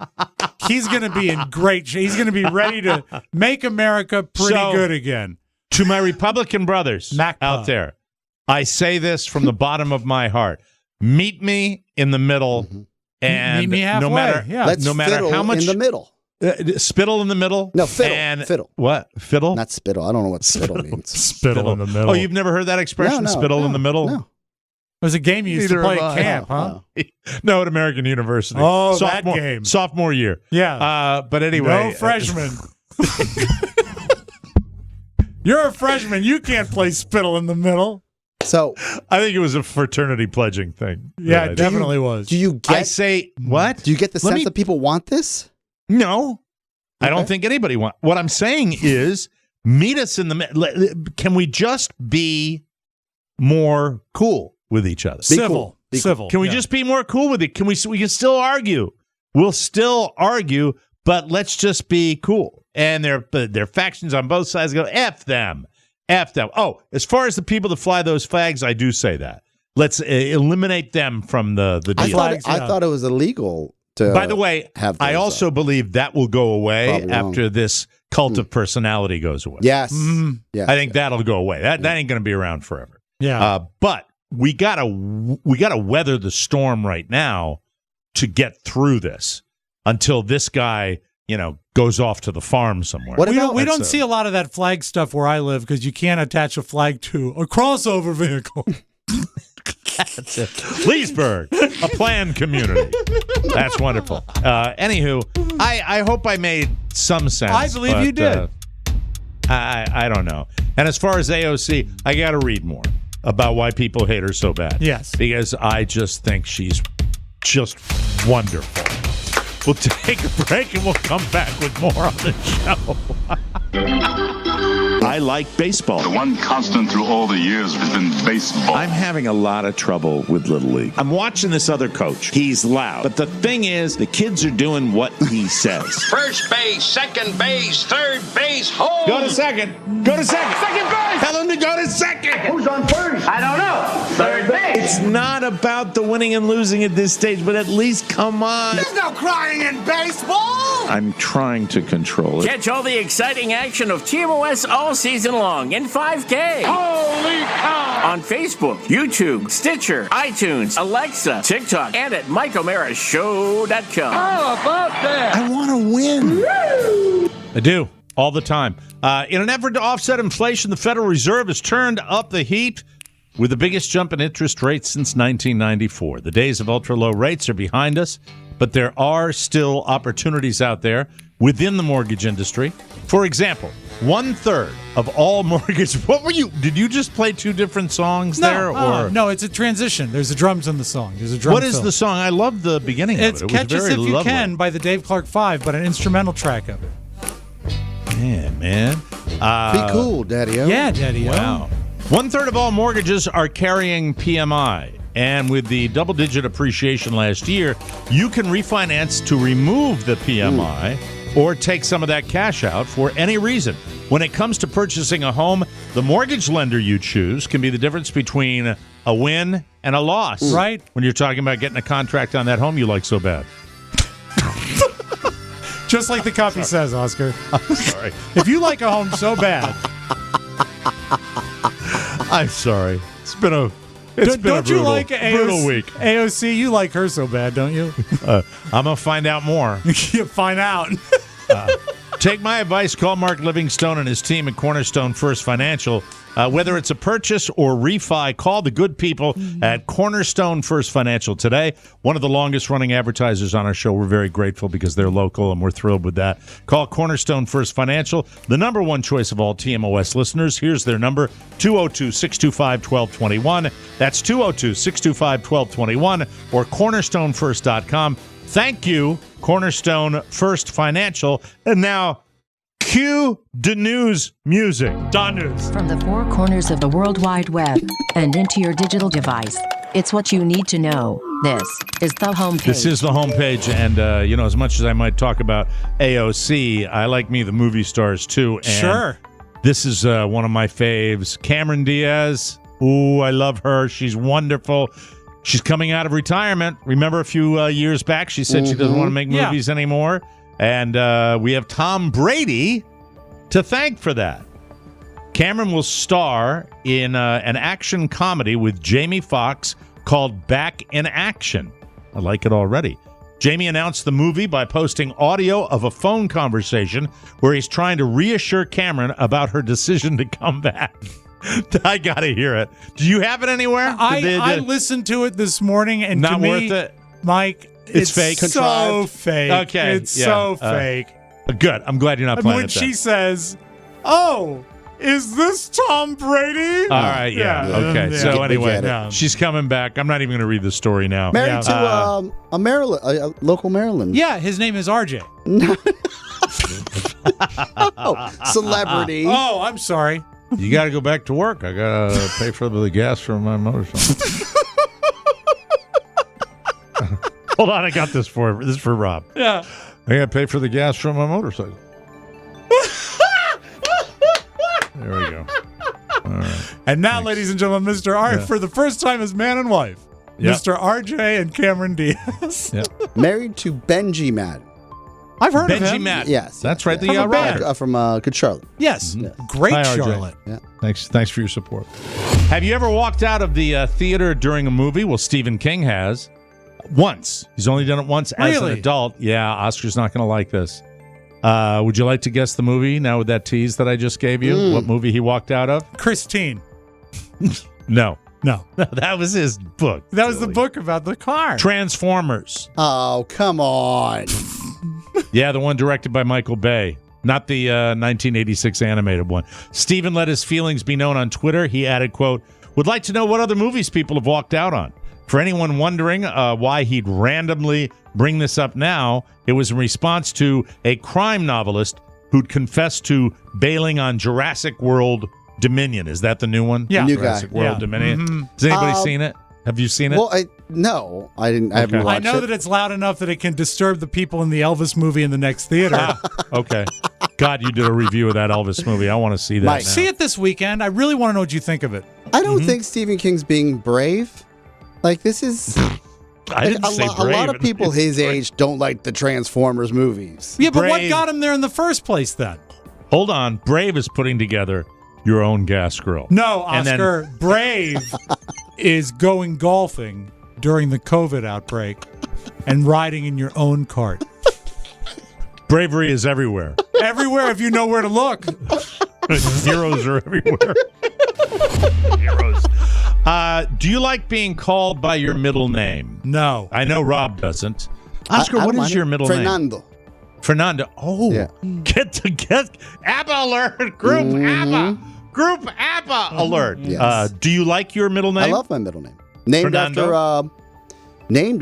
He's going to be in great shape. He's going to be ready to make America pretty good again. To my Republican brothers Macpa. out there, I say this from the bottom of my heart: meet me in the middle, and Meet me halfway. no matter let's no matter fiddle how much in the middle. spittle in the middle. No, fiddle. And Fiddle. What fiddle? Not spittle. I don't know what spittle means. Spittle in the middle. Oh, you've never heard that expression? Spittle in the middle. No. It was a game you used to Neither play have at I. camp, huh? No, at American University. Oh, that game. Sophomore year. Yeah. But anyway. No freshman. You're a freshman. You can't play spittle in the middle. So I think it was a fraternity pledging thing. Yeah, that it definitely was. do you get? I say, what? Do you get the sense that people want this? No. I don't Okay. think anybody wants. What I'm saying is meet us in the middle. Can we just be more cool with each other? Civil. cool. Be cool. Civil. Can we just be more cool with it? We can still argue. We'll still argue, but let's just be cool. And there are factions on both sides go, F them. F them. Oh, as far as the people that fly those flags, I do say that. Let's eliminate them from the deal. I thought it was illegal to. By the way, have I those, also believe that will go away Probably after this cult of personality goes away. Yes. Mhm. Yes. I think that'll go away. That ain't going to be around forever. Yeah. But we gotta weather the storm right now to get through this until this guy, goes off to the farm somewhere. What we about- don't see a lot of that flag stuff where I live because you can't attach a flag to a crossover vehicle. Leesburg, a planned community. That's wonderful. Anywho, I hope I made some sense. I believe you did. I don't know. And as far as AOC, I got to read more about why people hate her so bad. Yes. Because I just think she's just wonderful. We'll take a break and we'll come back with more on the show. I like baseball. The one constant through all the years has been baseball. I'm having a lot of trouble with Little League. I'm watching this other coach. He's loud. But the thing is, the kids are doing what he says. First base, second base, third base, home. Go to second. Go to second. Second base. Tell him to go to second. Who's on first? I don't know. Third base. It's not about the winning and losing at this stage, but at least come on. There's no crying in baseball. I'm trying to control it. Catch all the exciting action of TMOS all season long in 5K. Holy cow. On Facebook, YouTube, Stitcher, iTunes, Alexa, TikTok, and at MikeO'MaraShow.com. How about that? I want to win. I do. All the time. In an effort to offset inflation, the Federal Reserve has turned up the heat with the biggest jump in interest rates since 1994. The days of ultra-low rates are behind us, but there are still opportunities out there within the mortgage industry. For example, 1/3 of all mortgage... Did you just play two different songs there? Or No, it's a transition. There's the drums in the song. There's a drum what is fill. the song? I love the beginning It's of it. It was Catch Us very If You lovely. Can by the Dave Clark 5, but an instrumental track of it. Yeah, man. Be cool, Daddy-O. Yeah, Daddy. Wow. 1/3 of all mortgages are carrying PMI. And with the double-digit appreciation last year, you can refinance to remove the PMI or take some of that cash out for any reason. When it comes to purchasing a home, the mortgage lender you choose can be the difference between a win and a loss. Right. When you're talking about getting a contract on that home you like so bad. Just like the copy says, Oscar. I'm sorry. If you like a home so bad, I'm sorry. It's been a don't you like brutal week. AOC? You like her so bad, don't you? I'm going to find out more. You find out. Take my advice. Call Mark Livingstone and his team at Cornerstone First Financial. Whether it's a purchase or refi, call the good people at Cornerstone First Financial today. One of the longest-running advertisers on our show. We're very grateful because they're local, and we're thrilled with that. Call Cornerstone First Financial, the number one choice of all TMOS listeners. Here's their number, 202-625-1221. That's 202-625-1221 or cornerstonefirst.com. Thank you, Cornerstone First Financial. And now, cue the news music. Don News. From the four corners of the World Wide Web and into your digital device, it's what you need to know. This is the homepage. This is the homepage, and, as much as I might talk about AOC, I like me the movie stars, too. And Sure. This is one of my faves. Cameron Diaz. Ooh, I love her. She's wonderful. She's coming out of retirement. Remember a few years back, she said she doesn't want to make movies anymore. And we have Tom Brady to thank for that. Cameron will star in an action comedy with Jamie Foxx called Back in Action. I like it already. Jamie announced the movie by posting audio of a phone conversation where he's trying to reassure Cameron about her decision to come back. I gotta hear it. Do you have it anywhere? I listened to it this morning, and not to me, worth it. Mike, It's fake. So Contrived. fake. Okay, It's yeah, so fake. Good. I'm glad you're not And playing when it. she says, "Oh, is this Tom Brady?" All right, yeah. Okay. So We anyway, get it. she's coming back. I'm not even going to read the story now. Married to a Maryland, a local Maryland. Yeah, his name is RJ. Celebrity. Oh, I'm sorry. You got to go back to work. I got to pay for the gas for my motorcycle. Hold on, I got this for Rob. Yeah. I got to pay for the gas for my motorcycle. There we go. All right. And now, ladies and gentlemen, Mr. R, for the first time as man and wife, Yep. Mr. RJ and Cameron Diaz. Yep. Married to Benji Madden. I've heard of Benji him. Matt. Yes. That's right. From The a band. writer. From Good Charlotte. Yes. Mm-hmm. Great Hi, RJ. Charlotte. Yeah. Thanks for your support. Have you ever walked out of the theater during a movie? Well, Stephen King has. Once. He's only done it once as an Really? adult. Yeah, Oscar's not going to like this. Would you like to guess the movie now with that tease that I just gave you? What movie he walked out of? Christine. No. No. That was his book. That was the book about the car. Transformers. Oh, come on. Yeah, the one directed by Michael Bay. Not the 1986 animated one. Stephen let his feelings be known on Twitter. He added, quote, "Would like to know what other movies people have walked out on. For anyone wondering why he'd randomly bring this up now, it was in response to a crime novelist who'd confessed to bailing on Jurassic World Dominion. Is that the new one? Yeah. New Jurassic guy. World Yeah. Dominion. Mhm. Has anybody seen it? Have you seen it? Well, no, I didn't. I haven't Okay. I watched know it. that it's loud enough that it can disturb the people in the Elvis movie in the next theater. Okay. God, you did a review of that Elvis movie. I want to see that Mike. now. See it this weekend. I really want to know what you think of it. I don't think Stephen King's being brave. Like, this is. I didn't say a brave. lot of people his age don't like the Transformers movies. Yeah, but what Brave. got him there in the first place then? Hold on. Brave is putting together your own gas grill. No, And then- Oscar. Brave is going golfing during the COVID outbreak and riding in your own cart. Bravery is everywhere. Everywhere if you know where to look. Heroes are everywhere. Heroes. Do you like being called by your middle name? No. I know Rob doesn't. Oscar, I what don't is mind your it. middle name? Fernando. Fernando. Oh, Yeah. get ABBA alert. Group ABBA. Group ABBA alert. Yes. Do you like your middle name? I love my middle name. Named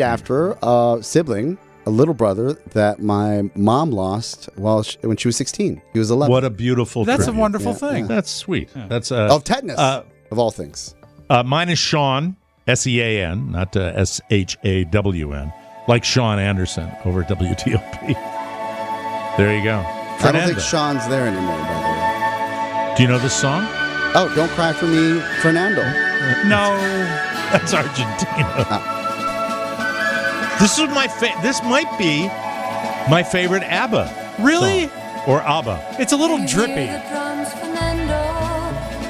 after a sibling, a little brother that my mom lost when she was 16. He was 11. What a beautiful That's a tribute. wonderful Yeah, thing. That's sweet. That's Of tetanus, of all things. Mine is Sean, S-E-A-N, not S-H-A-W-N, like Sean Anderson over at WTOP. There you go. I don't Fernando. think Sean's there anymore, by the way. Do you know this song? Oh, Don't Cry For Me, Fernando. No. That's Argentina. Oh. This might be my favorite ABBA. Really? Song. Or ABBA. It's a little drippy.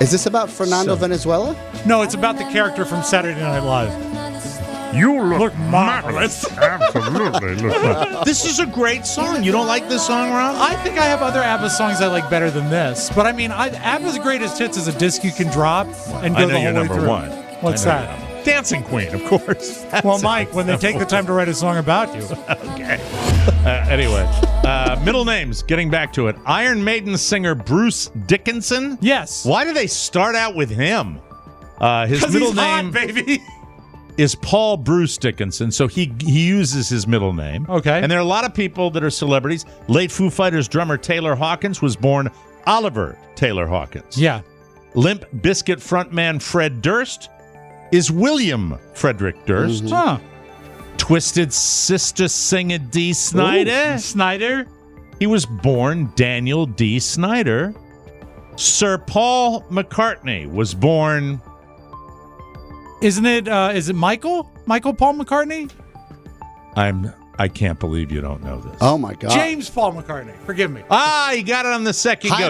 Is this about Fernando Venezuela? No, it's about the character from Saturday Night Live. You Look marvelous. Absolutely. This is a great song. You don't like this song, Rob? I think I have other ABBA songs I like better than this. But I mean, ABBA's greatest hits is a disc you can drop and go I know the whole you're way number through. one. What's I know that? you're Dancing Queen, of course. Well, Mike, when they take the time to write a song about you. Okay. Anyway, middle names, getting back to it. Iron Maiden singer Bruce Dickinson. Yes. Why do they start out with him? His 'Cause middle he's name hot, baby. is Paul Bruce Dickinson, so he uses his middle name. Okay. And there are a lot of people that are celebrities. Late Foo Fighters drummer Taylor Hawkins was born Oliver Taylor Hawkins. Yeah. Limp Bizkit frontman Fred Durst is William Frederick Durst. Mm-hmm. Huh. Twisted Sister singer Dee Snider. Ooh, Snyder. He was born Daniel D. Snyder. Sir Paul McCartney was born... Isn't it, is it Michael? Michael Paul McCartney? I can't believe you don't know this. Oh, my God. James Paul McCartney. Forgive me. You got it on the second go.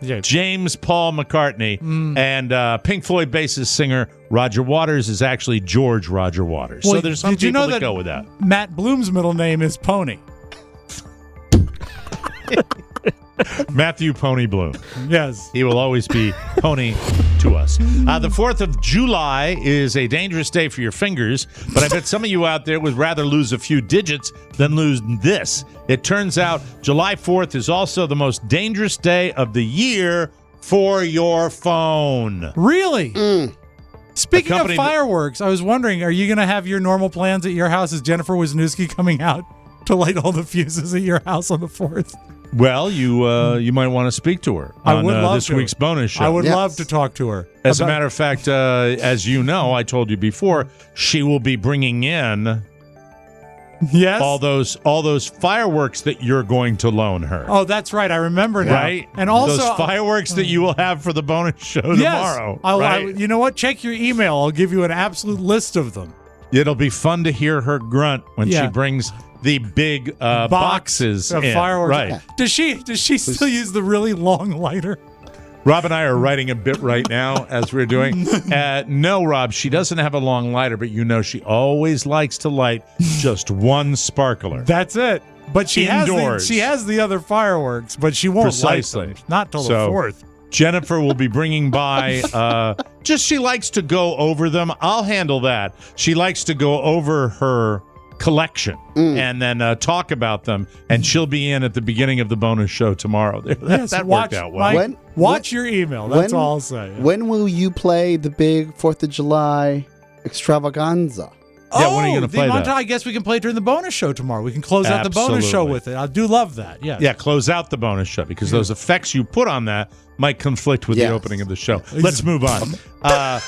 Yeah. James Paul McCartney. And Pink Floyd bassist singer Roger Waters is actually George Roger Waters. Well, so there's some did you people know that that go with that. Matt Bloom's middle name is Pony? Matthew Pony Bloom. Yes. He will always be Pony to us. The 4th of July is a dangerous day for your fingers, but I bet some of you out there would rather lose a few digits than lose this. It turns out July 4th is also the most dangerous day of the year for your phone. Really? Speaking of company that- fireworks, I was wondering, are you going to have your normal plans at your house? Is Jennifer Wisniewski coming out to light all the fuses at your house on the 4th? Well, you might want to speak to her I on would love this to. week's bonus show. I would Yes. love to talk to her. As a matter of fact, as you know, I told you before, she will be bringing in yes? all those fireworks that you're going to loan her. Oh, that's right. I remember now. Right? And also those fireworks that you will have for the bonus show yes, tomorrow. I, you know what? Check your email. I'll give you an absolute list of them. It'll be fun to hear her grunt when she brings the big boxes of in. fireworks. Right. Yeah. Does she still use the really long lighter? Rob and I are writing a bit right now as we're doing. No, Rob, she doesn't have a long lighter, but you know she always likes to light just one sparkler. That's it. But she Indoors. has the other fireworks, but she won't Precisely. light them. Not till So- the 4th. Jennifer will be bringing by, she likes to go over them. I'll handle that. She likes to go over her collection and then talk about them, and she'll be in at the beginning of the bonus show tomorrow. That worked out well. Mike, watch your email. That's all I'll say. When will you play the big 4th of July extravaganza? Yeah, when are you going to the play montage, that? I guess we can play it during the bonus show tomorrow. We can close out the bonus show Absolutely. with it. I do love that. Yeah. Yeah, close out the bonus show because those effects you put on that might conflict with the Yes. opening of the show. Let's move on. A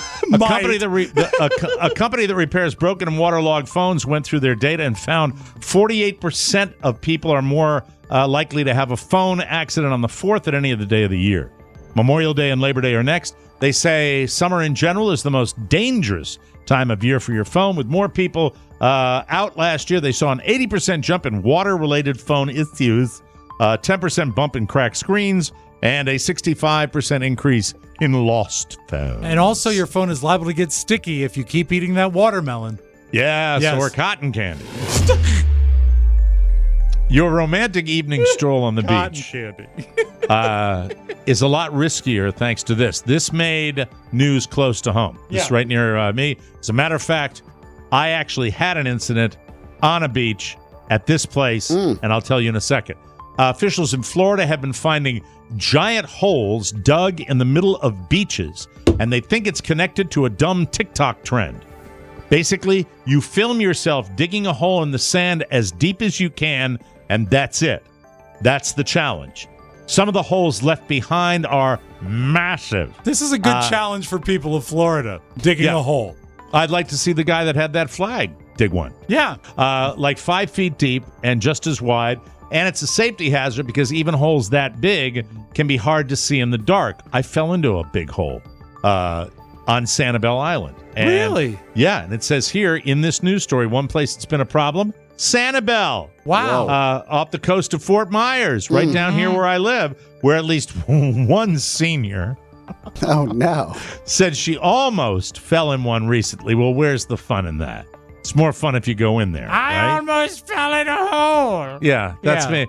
company that repairs broken and waterlogged phones went through their data and found 48% of people are more likely to have a phone accident on the 4th than any other day of the year. Memorial Day and Labor Day are next. They say summer in general is the most dangerous time of year for your phone. With more people out last year, they saw an 80% jump in water-related phone issues, a 10% bump in cracked screens, and a 65% increase in lost phones. And also, your phone is liable to get sticky if you keep eating that watermelon. Yeah, Yes. or cotton candy. Your romantic evening stroll on the beach candy. is a lot riskier thanks to this. This made news close to home. This is right near me. As a matter of fact, I actually had an incident on a beach at this place, and I'll tell you in a second. Officials in Florida have been finding giant holes dug in the middle of beaches, and they think it's connected to a dumb TikTok trend. Basically, you film yourself digging a hole in the sand as deep as you can, and that's it. That's the challenge. Some of the holes left behind are massive. This is a good challenge for people of Florida, digging a hole. I'd like to see the guy that had that flag dig one. Yeah. Like 5 feet deep and just as wide. And it's a safety hazard because even holes that big can be hard to see in the dark. I fell into a big hole on Sanibel Island. And, Really? Yeah. And it says here in this news story, one place that's been a problem, Sanibel. Wow. Off the coast of Fort Myers, right down here where I live, where at least one senior Oh, no. said she almost fell in one recently. Well, where's the fun in that? It's more fun if you go in there. I almost fell in a hole. Yeah, that's Yeah. me.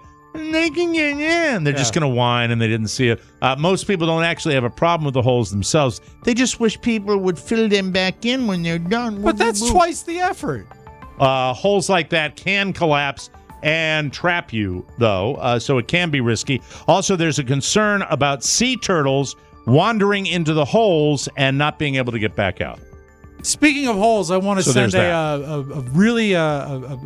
They can get in. They're just going to whine and they didn't see it. Most people don't actually have a problem with the holes themselves. They just wish people would fill them back in when they're done. But that's twice the effort. Holes like that can collapse and trap you, though, so it can be risky. Also, there's a concern about sea turtles wandering into the holes and not being able to get back out. Speaking of holes, I want to send a really a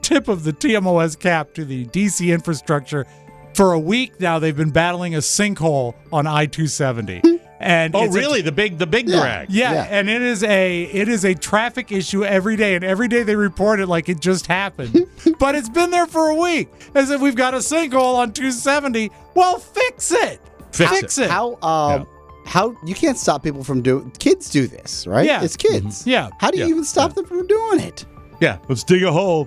tip of the TMOS cap to the DC infrastructure. For a week now, they've been battling a sinkhole on I-270. And really? The big drag. Yeah, and it is a traffic issue every day, and every day they report it like it just happened. But it's been there for a week. As if we've got a sinkhole on 270. Well, fix it. Fix it. How you can't stop people from doing. Kids do this, right? Yeah. It's kids. Yeah. How do you even stop them from doing it? Yeah, let's dig a hole.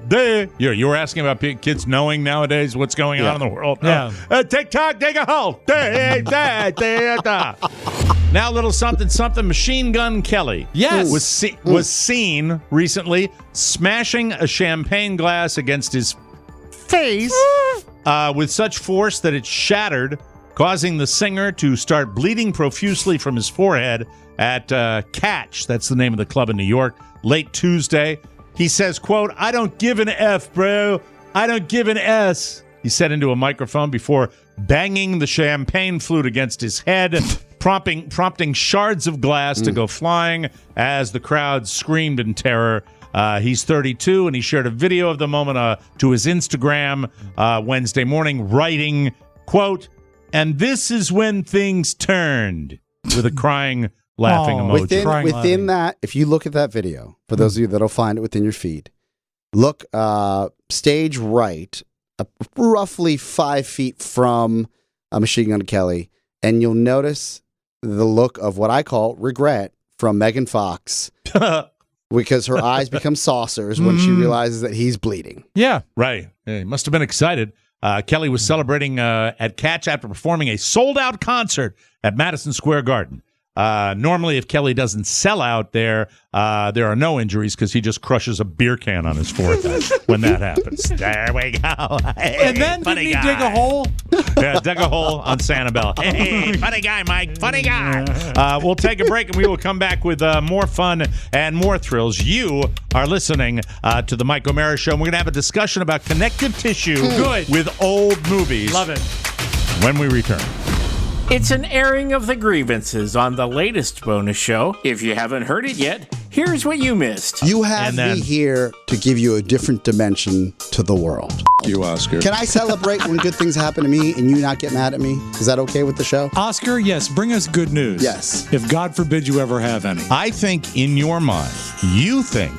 You were asking about kids knowing nowadays what's going on in the world. Yeah. TikTok, dig a hole. Now, a little something. Machine Gun Kelly. Yes. Was seen recently smashing a champagne glass against his face with such force that it shattered, causing the singer to start bleeding profusely from his forehead at Catch. That's the name of the club in New York. Late Tuesday. He says, quote, "I don't give an F, bro. I don't give an S." He said into a microphone before banging the champagne flute against his head, prompting shards of glass to go flying as the crowd screamed in terror. He's 32, and he shared a video of the moment to his Instagram Wednesday morning, writing, quote, "And this is when things turned," with a crying, laughing emoji. Within that, if you look at that video, for those of you that'll find it within your feed, look stage right, roughly 5 feet from Machine Gun Kelly, and you'll notice the look of what I call regret from Megan Fox, because her eyes become saucers when she realizes that he's bleeding. Yeah. Right. He must have been excited. Kelly was celebrating at Catch after performing a sold-out concert at Madison Square Garden. Normally, if Kelly doesn't sell out there are no injuries because he just crushes a beer can on his forehead when that happens. There we go. Hey, And then didn't he dig a hole? Yeah, dug a hole on Sanibel. Hey, funny guy, Mike. Funny guy. We'll take a break and we will come back with more fun and more thrills. You are listening to the Mike O'Mara Show. And we're going to have a discussion about connective tissue with old movies. Love it. When we return. It's an airing of the grievances on the latest bonus show. If you haven't heard it yet, here's what you missed. You have me here to give you a different dimension to the world. You, Oscar. Can I celebrate when good things happen to me and you not get mad at me? Is that okay with the show? Oscar, yes, bring us good news. Yes. If God forbid you ever have any. I think in your mind, you think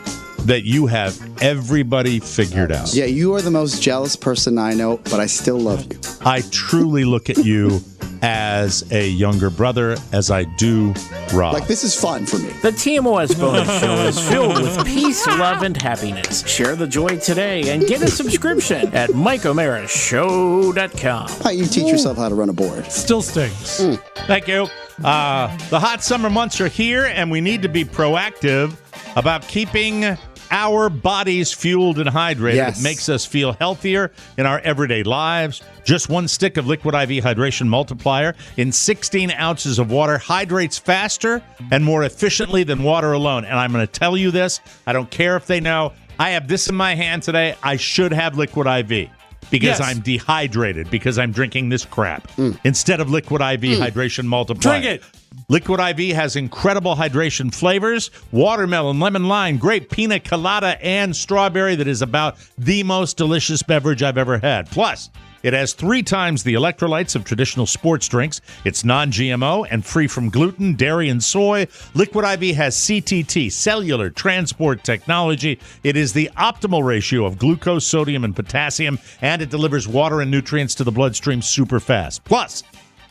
that you have everybody figured out. Yeah, you are the most jealous person I know, but I still love you. I truly look at you as a younger brother, as I do Rob. Like, this is fun for me. The TMOS bonus show is filled with peace, love, and happiness. Share the joy today and get a subscription at MikeO'MaraShow.com. How you teach yourself how to run a board? Still stings. Thank you. The hot summer months are here, and we need to be proactive about keeping our bodies fueled and hydrated. Yes. It makes us feel healthier in our everyday lives. Just one stick of Liquid IV Hydration Multiplier in 16 ounces of water hydrates faster and more efficiently than water alone. And I'm going to tell you this. I don't care if they know. I have this in my hand today. I should have Liquid IV. Because I'm dehydrated, because I'm drinking this crap instead of Liquid IV Hydration Multiplier. Drink it. Liquid IV has incredible hydration flavors: watermelon, lemon lime, grape, pina colada, and strawberry. That is about the most delicious beverage I've ever had. Plus, It has 3 times the electrolytes of traditional sports drinks. It's non-GMO and free from gluten, dairy, and soy. Liquid IV has CTT, cellular transport technology. It is the optimal ratio of glucose, sodium, and potassium, and it delivers water and nutrients to the bloodstream super fast. Plus,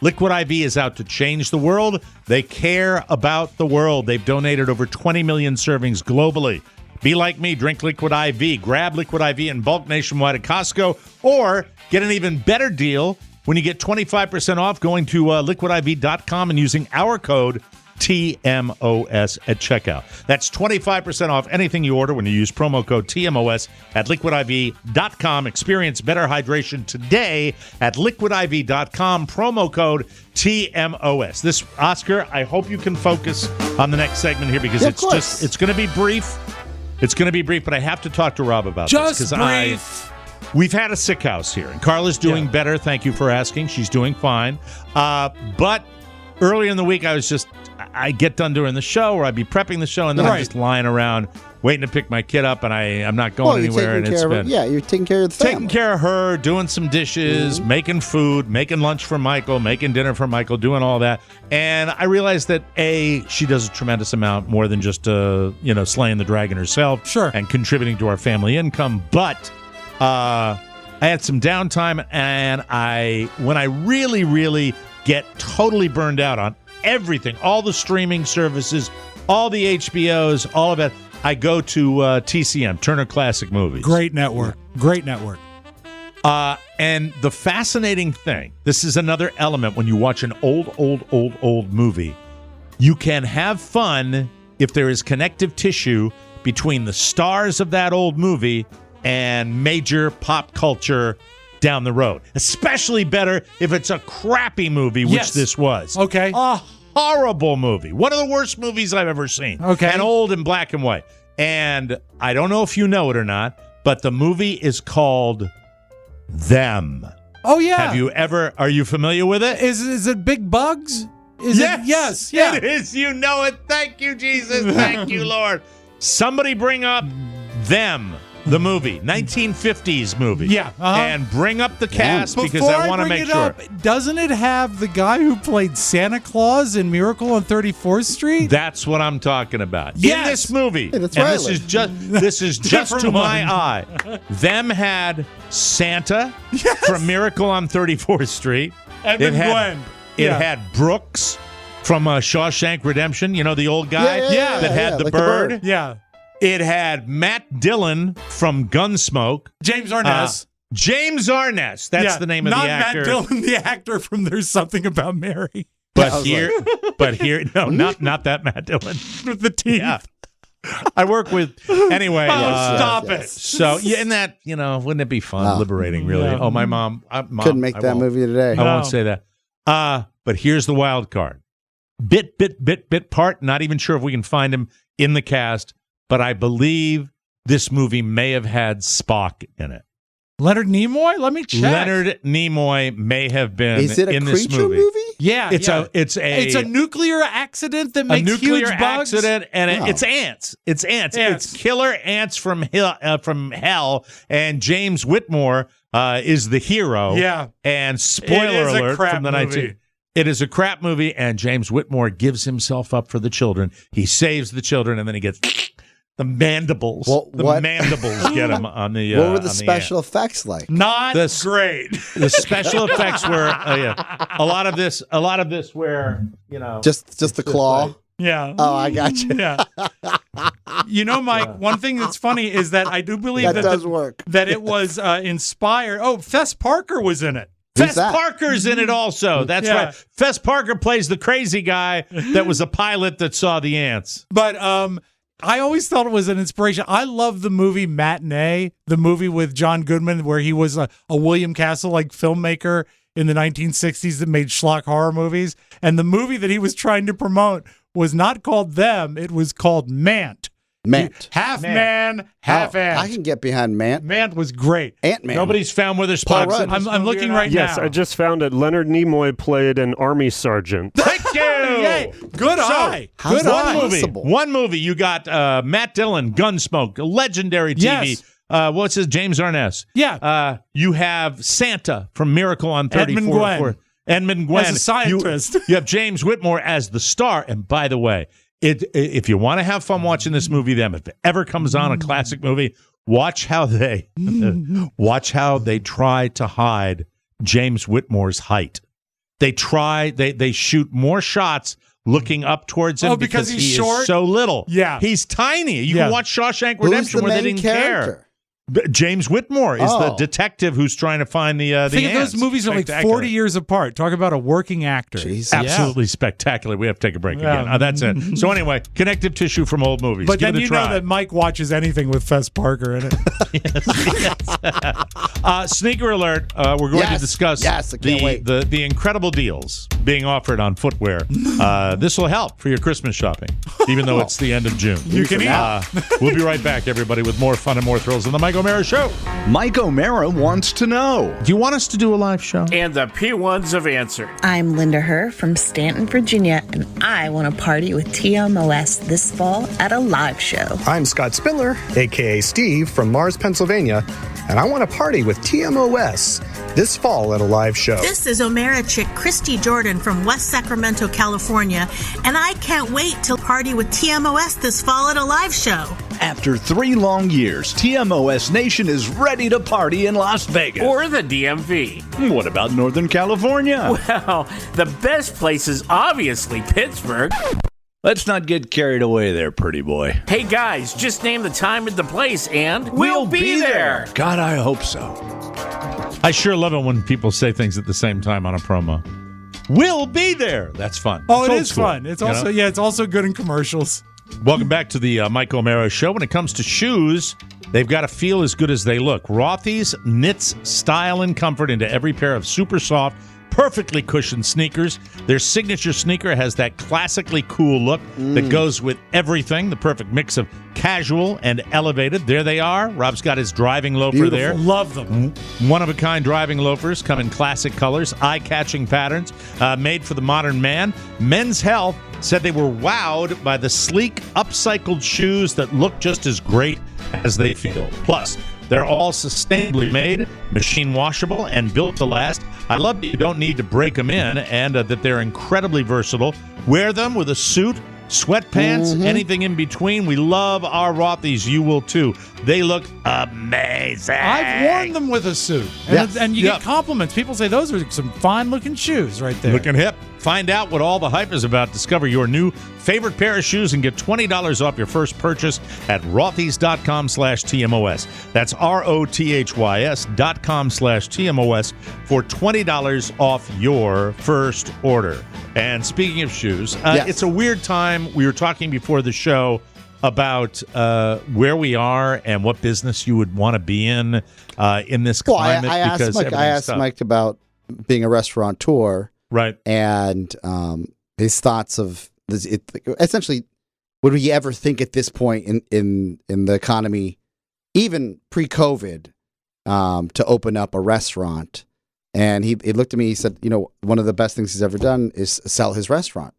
Liquid IV is out to change the world. They care about the world. They've donated over 20 million servings globally. Be like me, drink Liquid IV. Grab Liquid IV in bulk nationwide at Costco, or get an even better deal when you get 25% off going to liquidiv.com and using our code TMOS at checkout. That's 25% off anything you order when you use promo code TMOS at liquidiv.com. Experience better hydration today at liquidiv.com, promo code TMOS. This, Oscar, I hope you can focus on the next segment here because it's going to be brief. It's going to be brief, but I have to talk to Rob about this. Just brief. We've had a sick house here, and Carla's doing better. Thank you for asking. She's doing fine. But earlier in the week, I get done doing the show, or I'd be prepping the show, and then I'm just lying around waiting to pick my kid up, and I'm not going anywhere. And it's been you're taking care of the family. Taking care of her, doing some dishes, making food, making lunch for Michael, making dinner for Michael, doing all that. And I realized that she does a tremendous amount more than just slaying the dragon herself, and contributing to our family income. But I had some downtime, and when I really, really get totally burned out on everything, all the streaming services, all the HBOs, all of it, I go to TCM, Turner Classic Movies. Great network. Great network. And the fascinating thing, this is another element when you watch an old movie. You can have fun if there is connective tissue between the stars of that old movie and major pop culture down the road. Especially better if it's a crappy movie, which this was. Okay. A horrible movie. One of the worst movies I've ever seen. Okay. And old and black and white. And I don't know if you know it or not, but the movie is called Them. Oh, yeah. Are you familiar with it? Is it Big Bugs? Yes. Yeah. It is. You know it. Thank you, Jesus. Thank you, Lord. Somebody bring up Them. The movie, 1950s movie. Yeah. And bring up the cast because I want to make sure. Doesn't it have the guy who played Santa Claus in Miracle on 34th Street? That's what I'm talking about. Yes. In this movie. Hey, that's and right. This is just to my eye. Them had Santa from Miracle on 34th Street. Edmund Glenn. It had Brooks from Shawshank Redemption, the old guy that had the bird. Yeah. It had Matt Dillon from Gunsmoke. James Arness. James Arness. That's the name of the actor. Not Matt Dillon, the actor from There's Something About Mary. But here, no, not that Matt Dillon. With the teeth. Yeah. I work with, anyway. Stop it. So, and that, wouldn't it be fun, liberating, really? Yeah. Oh, my mom. Couldn't make that movie today. I won't say that. But here's the wild card. Bit part, not even sure if we can find him in the cast. But I believe this movie may have had Spock in it. Leonard Nimoy? Let me check. Leonard Nimoy may have been Is it a in this creature movie? Yeah, it's a nuclear accident that makes huge bugs. Accident, and it's ants. It's ants. It's killer ants from hell. And James Whitmore is the hero. Yeah. And spoiler alert from the 19. It is a crap movie, and James Whitmore gives himself up for the children. He saves the children, and then he gets the mandibles. Mandibles get him on the. What were the special effects like? Not great. The special effects were a lot of this where just the claw. Like, yeah. Oh, I got you. Yeah. Mike, one thing that's funny is that I do believe that does work. That it was inspired. Oh, Fess Parker was in it. Fess Parker's in it also. That's right. Fess Parker plays the crazy guy that was a pilot that saw the ants. But I always thought it was an inspiration. I love the movie Matinee, the movie with John Goodman where he was a William Castle-like filmmaker in the 1960s that made schlock horror movies. And the movie that he was trying to promote was not called Them. It was called Mant. Half man, half ant. I can get behind Mant. Mant was great. Ant-Man. Nobody's found where there's spots. I'm looking right now. Yes, I just found it. Leonard Nimoy played an army sergeant. Thank you. Yay. Good eye. How's Good that eye. possible? One movie. You got Matt Dillon, Gunsmoke, legendary TV. Yes. what's his James Arness? Yeah. You have Santa from Miracle on 34th. Edmund Gwen. As a scientist. You have James Whitmore as the star. And by the way, if you want to have fun watching this movie, if it ever comes on, a classic movie, watch how they try to hide James Whitmore's height. They shoot more shots looking up towards him because he's he short? is so little. Yeah. He's tiny. You can watch Shawshank Who's Redemption the where they main didn't character? care. James Whitmore is the detective who's trying to find the Think of ants. those movies are like 40 years apart. Talk about a working actor. Jesus. Absolutely spectacular. We have to take a break again. That's it. So anyway, connective tissue from old movies. But Give then it a try. know that Mike watches anything with Fess Parker in it. Sneaker alert. We're going to discuss I can't wait. the incredible deals being offered on footwear. This will help for your Christmas shopping, even though it's the end of June. You can eat. We'll be right back, everybody, with more fun and more thrills on the Mike O'Mara Show. Mike O'Mara wants to know. Do you want us to do a live show? And the P1s have answered. I'm Linda Herr from Stanton, Virginia, and I want to party with TMOS this fall at a live show. I'm Scott Spindler, a.k.a. Steve, from Mars, Pennsylvania, and I want to party with TMOS this fall at a live show. This is O'Mara chick Christy Jordan from West Sacramento, California, and I can't wait to party with TMOS this fall at a live show. After 3 long years, TMOS Nation is ready to party in Las Vegas. Or the DMV. What about Northern California? Well, the best place is obviously Pittsburgh. Let's not get carried away there, pretty boy. Hey guys, just name the time and the place and we'll be there. God, I hope so. I sure love it when people say things at the same time on a promo. We'll be there. That's fun. Oh, It's it old is school, fun. It's you also know? it's also good in commercials. Welcome back to the Mike O'Mara Show. When it comes to shoes, they've got to feel as good as they look. Rothy's knits style and comfort into every pair of super soft, perfectly cushioned sneakers. Their signature sneaker has that classically cool look that goes with everything. The perfect mix of casual and elevated. There they are. Rob's got his driving loafer there. Love them. One-of-a-kind driving loafers come in classic colors, eye-catching patterns, made for the modern man. Men's Health said they were wowed by the sleek, upcycled shoes that look just as great as they feel. Plus, they're all sustainably made, machine washable, and built to last. I love that you don't need to break them in and that they're incredibly versatile. Wear them with a suit, sweatpants, anything in between. We love our Rothy's. You will too. They look amazing. I've worn them with a suit. And you get compliments. People say those are some fine-looking shoes right there. Looking hip. Find out what all the hype is about. Discover your new favorite pair of shoes and get $20 off your first purchase at rothys.com/TMOS. That's ROTHYS.com/TMOS for $20 off your first order. And speaking of shoes, it's a weird time. We were talking before the show about where we are and what business you would want to be in this climate. I asked Mike about being a restaurateur. Right. And his thoughts of this, essentially, would we ever think at this point in the economy, even pre-COVID, to open up a restaurant? And he looked at me, he said, one of the best things he's ever done is sell his restaurant.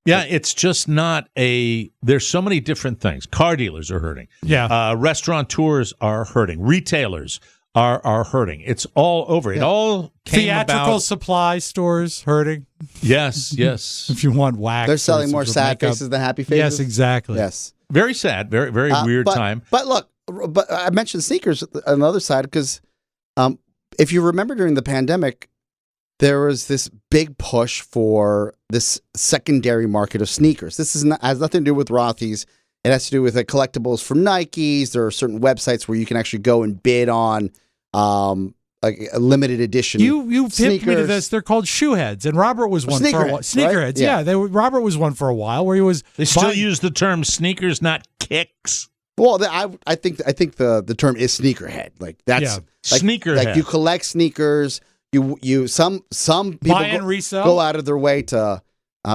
Yeah, it's just not there's so many different things. Car dealers are hurting. Yeah. Restaurateurs are hurting. Retailers are hurting. It's all over. It all came Theatrical about. supply stores hurting. Yes, yes. If you want wax. They're selling more sad makeup. faces than happy faces. Yes, exactly. Yes. Very sad. Very, very weird time. But look, I mentioned sneakers on the other side because if you remember during the pandemic, there was this big push for this secondary market of sneakers. This has nothing to do with Rothy's. It has to do with collectibles from Nikes. There are certain websites where you can actually go and bid on like a limited edition. You tipped me to this. They're called shoe heads, and Robert was one for a while. Sneakerheads, right? Yeah. Robert was one for a while where he was. They still use the term sneakers, not kicks. Well, I think the term is sneakerhead. Like that's sneakerhead. Like you collect sneakers. Some people buy and resell. Go out of their way to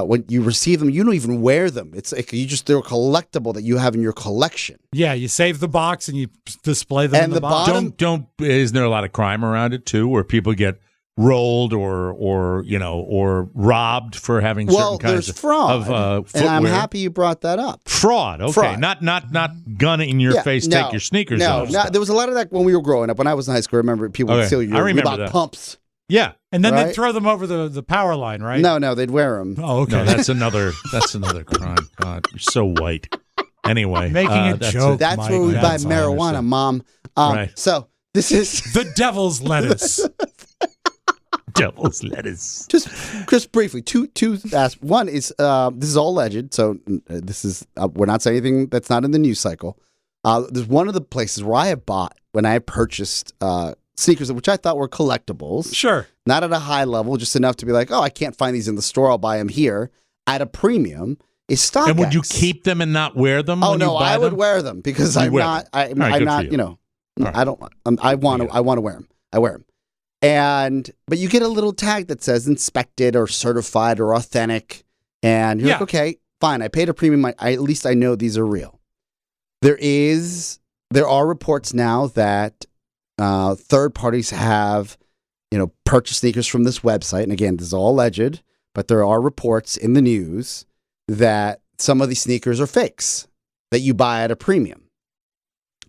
when you receive them, you don't even wear them. It's like they're a collectible that you have in your collection. Yeah, you save the box and you display them And in the the box. bottom- Isn't there a lot of crime around it too, where people get rolled or robbed for having certain kinds of fraud. Footwear. And I'm happy you brought that up. Fraud, okay. Fraud. Not gun in your face, take your sneakers off. No, there was a lot of that when we were growing up. When I was in high school, I remember people would steal your Reebok pumps. Yeah. And then they'd throw them over the power line, right? No, they'd wear them. Oh, okay. No, that's another crime. God, you're so white. Anyway. Making a joke, That's Mike. where we buy That's marijuana, Mom. Right. So this is the devil's lettuce. Devil's lettuce. Just briefly, two. One is this is all alleged, so this is we're not saying anything that's not in the news cycle. There's one of the places where I have bought when I purchased sneakers, which I thought were collectibles. Sure, not at a high level, just enough to be like, oh, I can't find these in the store. I'll buy them here at a premium. Is StockX. And would you keep them and not wear them? Oh when no, you buy I would them? wear them because I'm not. I'm not. I don't. I want to. I want to wear them. I wear them. But you get a little tag that says inspected or certified or authentic, and you're like, okay, fine. I paid a premium. At least I know these are real. There are reports now that third parties have, purchased sneakers from this website, and again, this is all alleged, but there are reports in the news that some of these sneakers are fakes that you buy at a premium.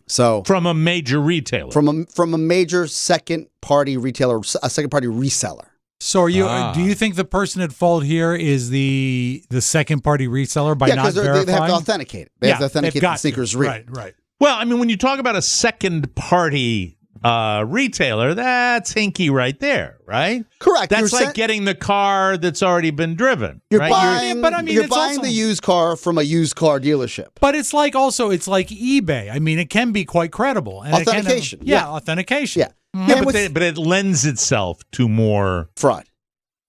So from a major retailer, from a major second party retailer, a second party reseller. So are you? Do you think the person at fault here is the second party reseller by not verifying? They have to authenticate it. They have to authenticate the sneakers real. Right. Well, I mean, when you talk about a second party retailer, that's hinky right there, right? Correct. That's like getting the car that's already been driven. You're right? buying, but I mean, you're it's buying also the used car from a used car dealership. But it's like eBay. I mean, it can be quite credible. And Authentication. Authentication. Yeah. Yeah, but it lends itself to more fraud.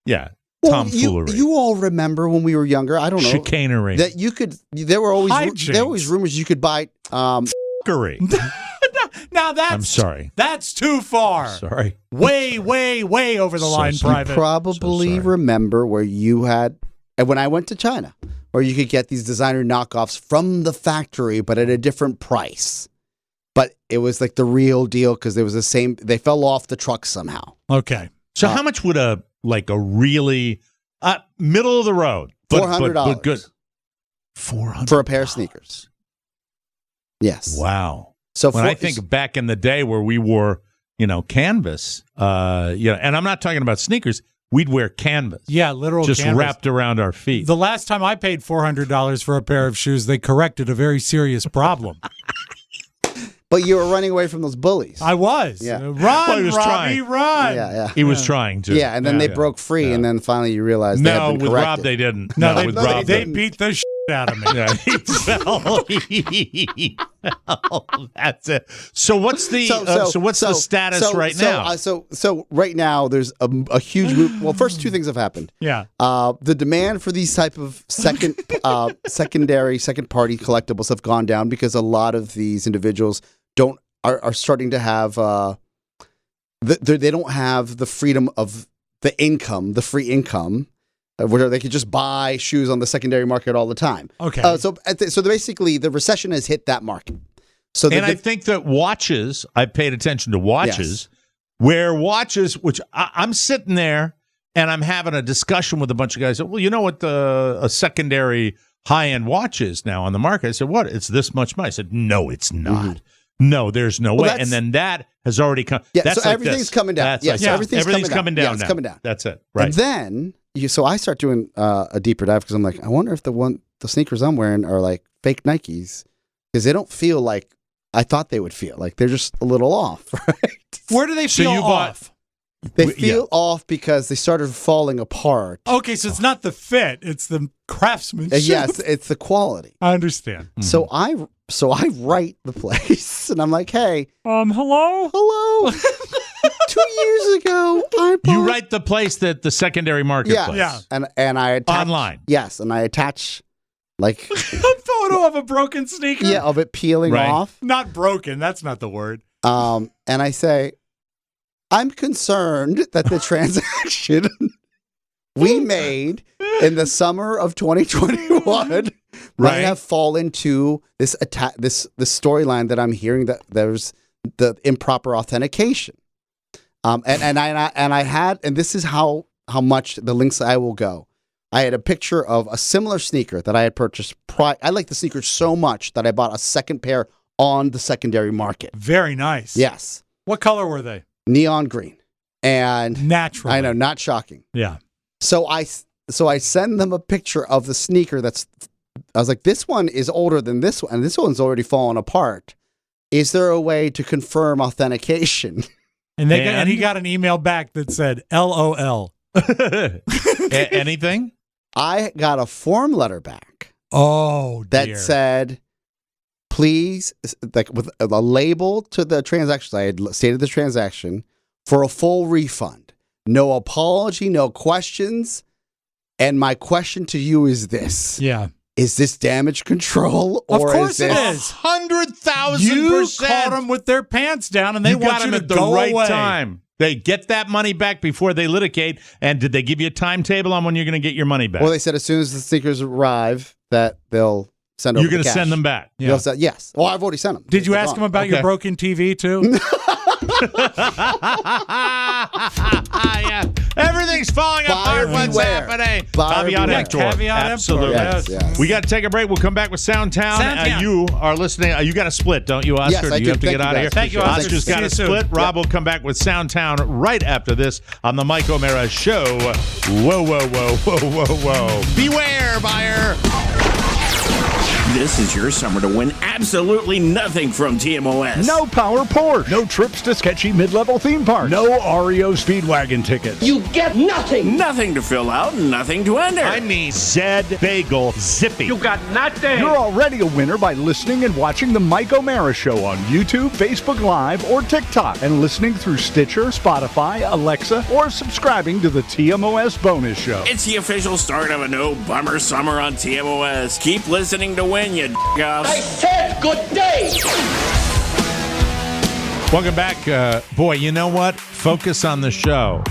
Yeah. Well, tomfoolery. you all remember when we were younger, I don't know. Chicanery. That you could, there were always rumors you could buy. Now that's. I'm sorry. That's too far. Sorry. Way, way, way over the line, Private. You probably remember where you had, and when I went to China, where you could get these designer knockoffs from the factory, but at a different price. But it was like the real deal because there was the same. They fell off the truck somehow. Okay. So how much would a really middle of the road, $400, but good, $400 for a pair of sneakers? Yes. Wow. So when I think back in the day where we wore, canvas, and I'm not talking about sneakers, we'd wear canvas. Yeah, literal just canvas. Wrapped around our feet. The last time I paid $400 for a pair of shoes, they corrected a very serious problem. But you were running away from those bullies. I was. Yeah. Run, well, he was Robbie, trying. run. Yeah. He was trying to. Yeah, and then they broke free, and then finally you realized they had been with corrected. Rob they didn't. No, with Rob they beat the shit out of me. Yeah, he fell. That's it. So what's the the status right now? So right now there's a huge move. Well, first two things have happened. Yeah. The demand for these type of second party collectibles have gone down because a lot of these individuals are starting to have they don't have the freedom of the free income, where they could just buy shoes on the secondary market all the time. Okay. So basically, the recession has hit that market. So I think that watches, I paid attention to watches, where watches, which I'm sitting there and I'm having a discussion with a bunch of guys. Well, you know what a secondary high-end watch is now on the market? I said, what? It's this much money. I said, no, it's not. Mm-hmm. No, there's no way. And then that has already come. Yeah, that's so like everything's coming down. Everything's coming down. Yeah, it's coming down. That's it. Right. And then, so I start doing a deeper dive because I'm like, I wonder if the sneakers I'm wearing are like fake Nikes because they don't feel like I thought they would feel. Like they're just a little off, right? Where do they feel off? They feel off because they started falling apart. Okay, so it's not the fit; it's the craftsmanship. Yes, it's the quality. I understand. Mm-hmm. So I write the place, and I'm like, hey, hello. 2 years ago, I bought... You write the place that the secondary marketplace. Yeah. And I attach online. Yes, and I attach like a photo of a broken sneaker. Yeah, of it peeling off. Not broken. That's not the word. And I say, I'm concerned that the transaction we made in the summer of 2021 might have fallen to this storyline that I'm hearing that there's the improper authentication. And I had, and this is how much the links I will go. I had a picture of a similar sneaker that I had purchased. I like the sneakers so much that I bought a second pair on the secondary market. Very nice. Yes. What color were they? Neon green. And natural. I know, not shocking. Yeah. So I send them a picture of the sneaker I was like, this one is older than this one, and this one's already fallen apart. Is there a way to confirm authentication? And he got an email back that said, LOL. Anything? I got a form letter back. Oh, dear. That said, please, like with a label to the transaction. I had stated the transaction for a full refund. No apology, no questions. And my question to you is this. Yeah. Is this damage control? Or of course is it this is. 100,000%. You caught them with their pants down, and they want got you them to at the go right away. time. They get that money back before they litigate. And did they give you a timetable on when you're going to get your money back? Well, they said as soon as the sneakers arrive that they'll send over You're going to the cash. send them back. Yeah. Yes. Well, I've already sent them. Did you ask them about your broken TV, too? Yeah. Everything's falling apart. What's happening? Caveat emptor. Caveat Absolutely. Yes. We got to take a break. We'll come back with Soundtown. You are listening. You got a split, don't you, Oscar? Yes, I do you do. have to Thank get you, out of guys. here? Thank you, Oscar. Oscar's got See a you soon. split. Rob will come back with Soundtown right after this on the Mike O'Mara Show. Whoa, whoa, whoa, whoa, whoa, whoa. Beware, buyer. This is your summer to win absolutely nothing from TMOS. No Power Porsche. No trips to sketchy mid-level theme parks. No REO Speedwagon tickets. You get nothing. Nothing to fill out, nothing to enter. I mean, Zed Bagel Zippy. You got nothing. You're already a winner by listening and watching The Mike O'Mara Show on YouTube, Facebook Live, or TikTok, and listening through Stitcher, Spotify, Alexa, or subscribing to the TMOS Bonus Show. It's the official start of a no-bummer summer on TMOS. Keep listening to win, you d***offs. I said good day. Welcome back. Boy, you know what? Focus on the show.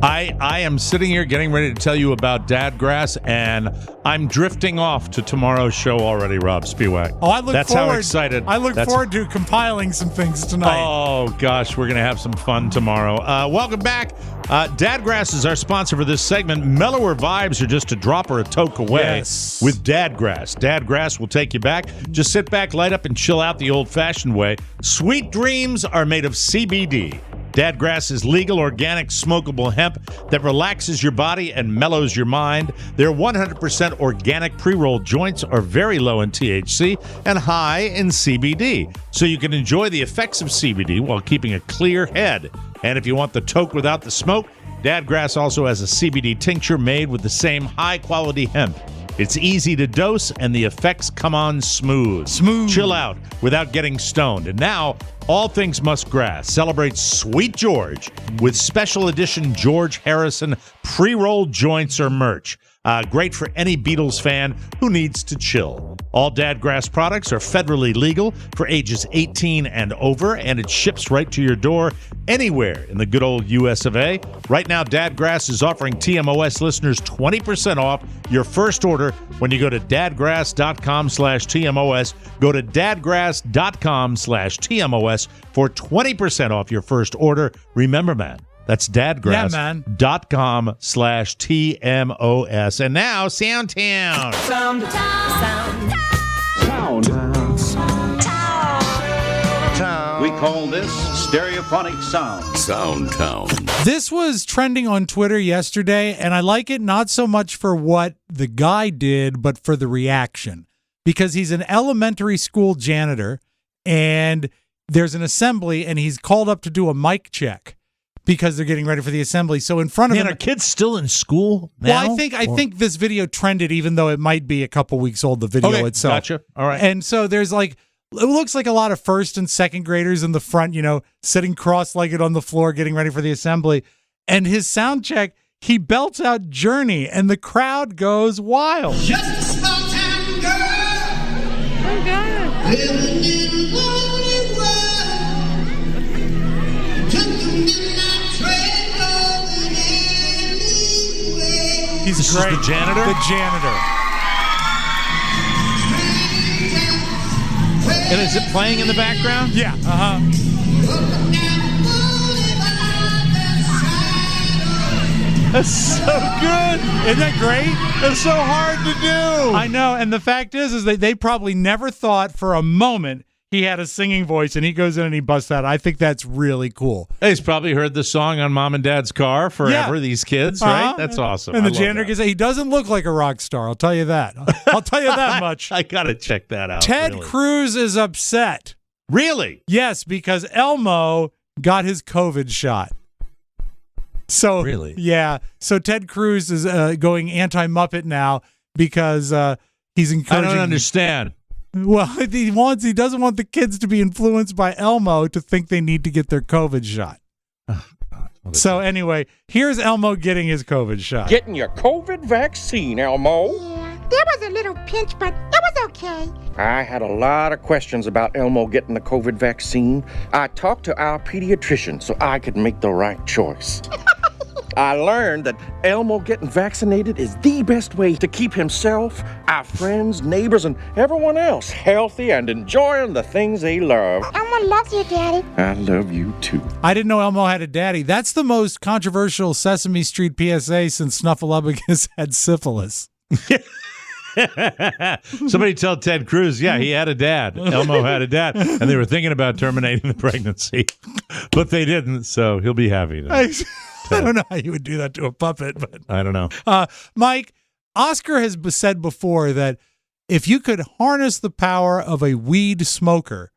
I am sitting here getting ready to tell you about Dadgrass, and I'm drifting off to tomorrow's show already, Rob Spiewak. Oh, I look That's forward. how excited. I look forward to compiling some things tonight. Oh, gosh, we're going to have some fun tomorrow. Welcome back. Dadgrass is our sponsor for this segment. Mellower vibes are just a drop or a toke away with Dadgrass. Dadgrass will take you back. Just sit back, light up, and chill out the old-fashioned way. Sweet dreams are made of CBD. Dadgrass is legal, organic, smokable hemp that relaxes your body and mellows your mind. Their 100% organic pre-rolled joints are very low in THC and high in CBD, so you can enjoy the effects of CBD while keeping a clear head. And if you want the toke without the smoke, Dadgrass also has a CBD tincture made with the same high-quality hemp. It's easy to dose, and the effects come on smooth. Chill out without getting stoned. And now, All Things Musk Grass celebrates Sweet George with special edition George Harrison pre-rolled joints or merch. Great for any Beatles fan who needs to chill. All Dadgrass products are federally legal for ages 18 and over, and it ships right to your door anywhere in the good old US of A. Right now, Dadgrass is offering TMOS listeners 20% off your first order when you go to dadgrass.com/TMOS. Go to dadgrass.com/TMOS for 20% off your first order. Remember, man, that's dadgrass.com/TMOS. And now, Soundtown. We call this stereophonic sound. Soundtown. This was trending on Twitter yesterday, and I like it not so much for what the guy did, but for the reaction. Because he's an elementary school janitor, and there's an assembly, and he's called up to do a mic check because they're getting ready for the assembly. So in front of him, are kids still in school now? Well, I think this video trended, even though it might be a couple weeks old, the video itself. Gotcha. All right. And so there's like, it looks like a lot of first and second graders in the front, sitting cross-legged on the floor, getting ready for the assembly. And his sound check, he belts out Journey, and the crowd goes wild. Just a small town girl. Oh, God. Living in a lonely world. Took the midnight train going anywhere. He's This great. is the janitor? The janitor. And is it playing in the background? Yeah. That's so good. Isn't that great? It's so hard to do. I know. And the fact is they probably never thought for a moment he had a singing voice, and he goes in and he busts out. I think that's really cool. Hey, he's probably heard the song on Mom and Dad's car forever, these kids, right? That's awesome. And the janitor can say, he doesn't look like a rock star. I'll tell you that. I'll tell you that much. I got to check that out. Ted really. Cruz is upset. Really? Yes, because Elmo got his COVID shot. So, really? Yeah. So Ted Cruz is going anti-Muppet now because he's encouraging. I don't understand. Well, he doesn't want the kids to be influenced by Elmo to think they need to get their COVID shot. So anyway, here's Elmo getting his COVID shot. Getting your COVID vaccine, Elmo. Yeah, there was a little pinch, but it was okay. I had a lot of questions about Elmo getting the COVID vaccine. I talked to our pediatrician so I could make the right choice. I learned that Elmo getting vaccinated is the best way to keep himself, our friends, neighbors, and everyone else healthy and enjoying the things they love. Elmo loves you, Daddy. I love you, too. I didn't know Elmo had a daddy. That's the most controversial Sesame Street PSA since Snuffleupagus had syphilis. Somebody tell Ted Cruz, he had a dad. Elmo had a dad. And they were thinking about terminating the pregnancy. But they didn't, so he'll be happy now. I don't know how you would do that to a puppet, but I don't know. Mike, Oscar has said before that if you could harness the power of a weed smoker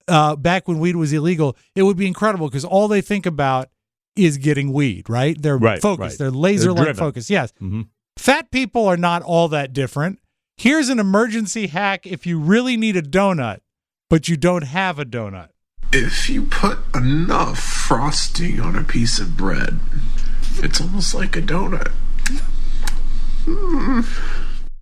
back when weed was illegal, it would be incredible because all they think about is getting weed, right? They're focused. Right. They're laser-like focused. Yes. Mm-hmm. Fat people are not all that different. Here's an emergency hack if you really need a donut, but you don't have a donut. If you put enough frosting on a piece of bread, it's almost like a donut.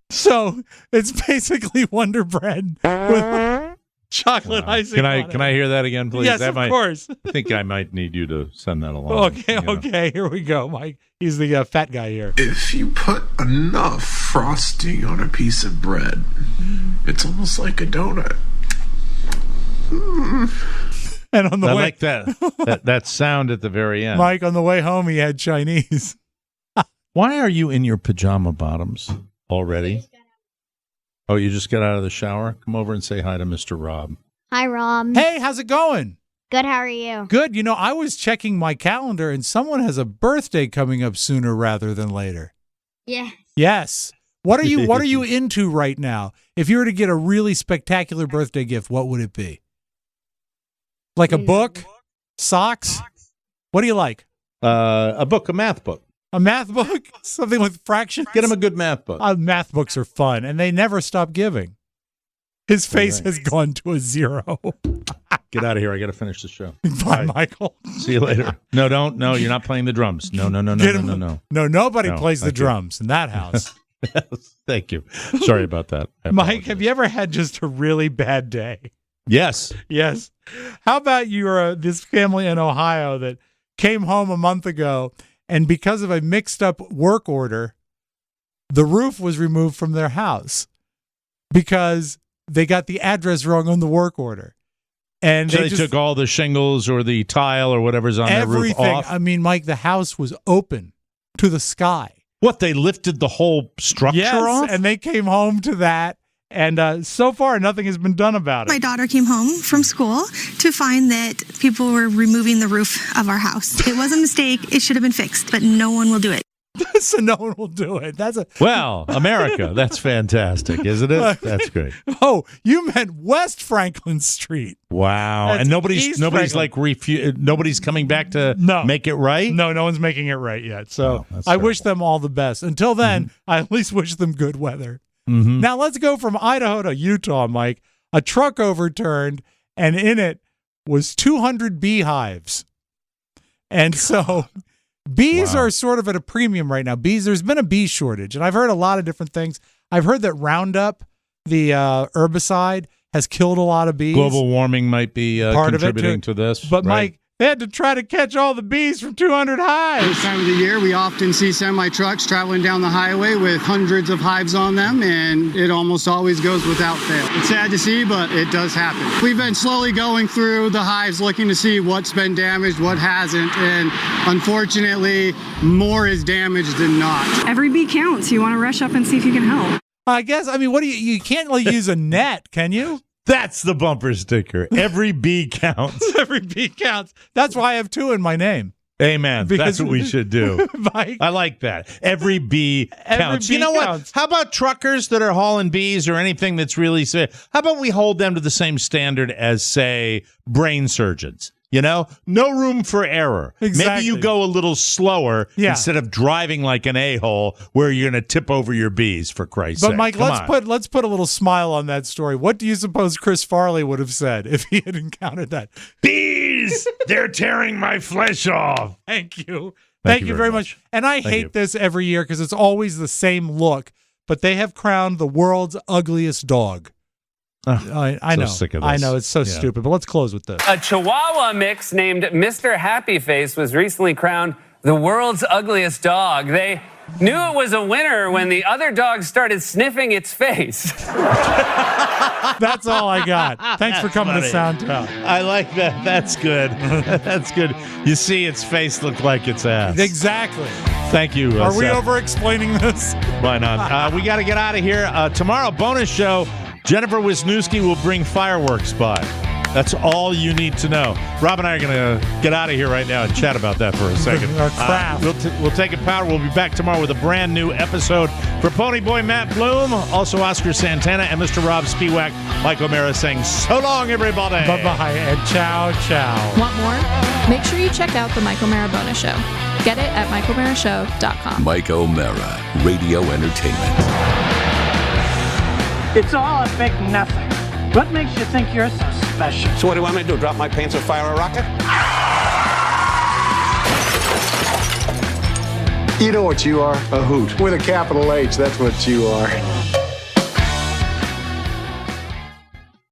So it's basically Wonder Bread with chocolate icing. Can I hear that again, please? Yes, of course. I think I might need you to send that along. Okay, here we go, Mike. He's the fat guy here. If you put enough frosting on a piece of bread, it's almost like a donut. And on the I way, like that sound at the very end. Mike, on the way home, he had Chinese. Why are you in your pajama bottoms already? Oh, you just got out of the shower? Come over and say hi to Mr. Rob. Hi, Rob. Hey, how's it going? Good, how are you? Good. You know, I was checking my calendar, and someone has a birthday coming up sooner rather than later. Yeah. Yes. What are you into right now? If you were to get a really spectacular birthday gift, what would it be? Like a book? Socks? What do you like? A book, a math book. A math book? Something with fractions? Get him a good math book. Math books are fun, and they never stop giving. His face has gone to a 0. Get out of here. I got to finish the show. Bye, Michael. See you later. No, don't. No, you're not playing the drums. No. No, nobody plays the drums in that house. Thank you. Sorry about that. Mike, have you ever had just a really bad day? Yes. Yes. How about this family in Ohio that came home a month ago, and because of a mixed up work order, the roof was removed from their house because they got the address wrong on the work order. And so they took all the shingles or the tile or whatever's on their roof off? I mean, Mike, the house was open to the sky. What, they lifted the whole structure off? Yes, and they came home to that. And so far, nothing has been done about it. My daughter came home from school to find that people were removing the roof of our house. It was a mistake. It should have been fixed, but no one will do it. So no one will do it. Well, America. That's fantastic, isn't it? That's great. Oh, you meant West Franklin Street. Wow. That's and nobody's Franklin. nobody's coming back to make it right? No one's making it right yet. So I wish them all the best. Until then, I at least wish them good weather. Mm-hmm. Now let's go from Idaho to Utah, Mike. A truck overturned, and in it was 200 beehives. And so bees are sort of at a premium right now. There's been a bee shortage, and I've heard a lot of different things. I've heard that Roundup, the herbicide, has killed a lot of bees. Global warming might be part contributing of it to this. But right? Mike, They had to try to catch all the bees from 200 hives. This time of the year, we often see semi-trucks traveling down the highway with hundreds of hives on them, and it almost always goes without fail. It's sad to see, but it does happen. We've been slowly going through the hives looking to see what's been damaged, what hasn't, and unfortunately, more is damaged than not. Every bee counts. You want to rush up and see if you can help. I guess, what do you can't really use a net, can you? That's the bumper sticker. Every bee counts. Every bee counts. That's why I have 2 in my name. Amen. That's what we should do. Mike, I like that. Every bee counts. bee You know counts. what? How about truckers that are hauling bees or anything that's really safe? How about we hold them to the same standard as, say, brain surgeons? You know, no room for error. Exactly. Maybe you go a little slower Yeah. instead of driving like an a-hole where you're going to tip over your bees, for Christ's sake. But Mike, Come on. let's put a little smile on that story. What do you suppose Chris Farley would have said if he had encountered that? Bees! They're tearing my flesh off. Thank you. Thank you very much. And I hate this every year because it's always the same look, but they have crowned the world's ugliest dog. I know. Sick of this. I know. It's so stupid. But let's close with this. A Chihuahua mix named Mr. Happy Face was recently crowned the world's ugliest dog. They knew it was a winner when the other dogs started sniffing its face. That's all I got. Thanks for coming to Soundtown. I like that. That's good. That's good. You see its face look like its ass. Exactly. Thank you. Are we Seth. over-explaining this? Why not? We got to get out of here. Tomorrow, bonus show, Jennifer Wisniewski will bring fireworks by. That's all you need to know. Rob and I are going to get out of here right now and chat about that for a second. We'll take a powder. We'll be back tomorrow with a brand new episode. For Ponyboy Matt Bloom, also Oscar Santana, and Mr. Rob Spiewak, Mike O'Mara saying so long, everybody. Bye-bye and ciao, ciao. Want more? Make sure you check out the Mike O'Mara Bonus Show. Get it at MikeO'MaraShow.com. Mike O'Mara, Radio Entertainment. It's all a big nothing. What makes you think you're so special? So what do you want me to do, drop my pants and fire a rocket? You know what you are? A hoot. With a capital H, that's what you are.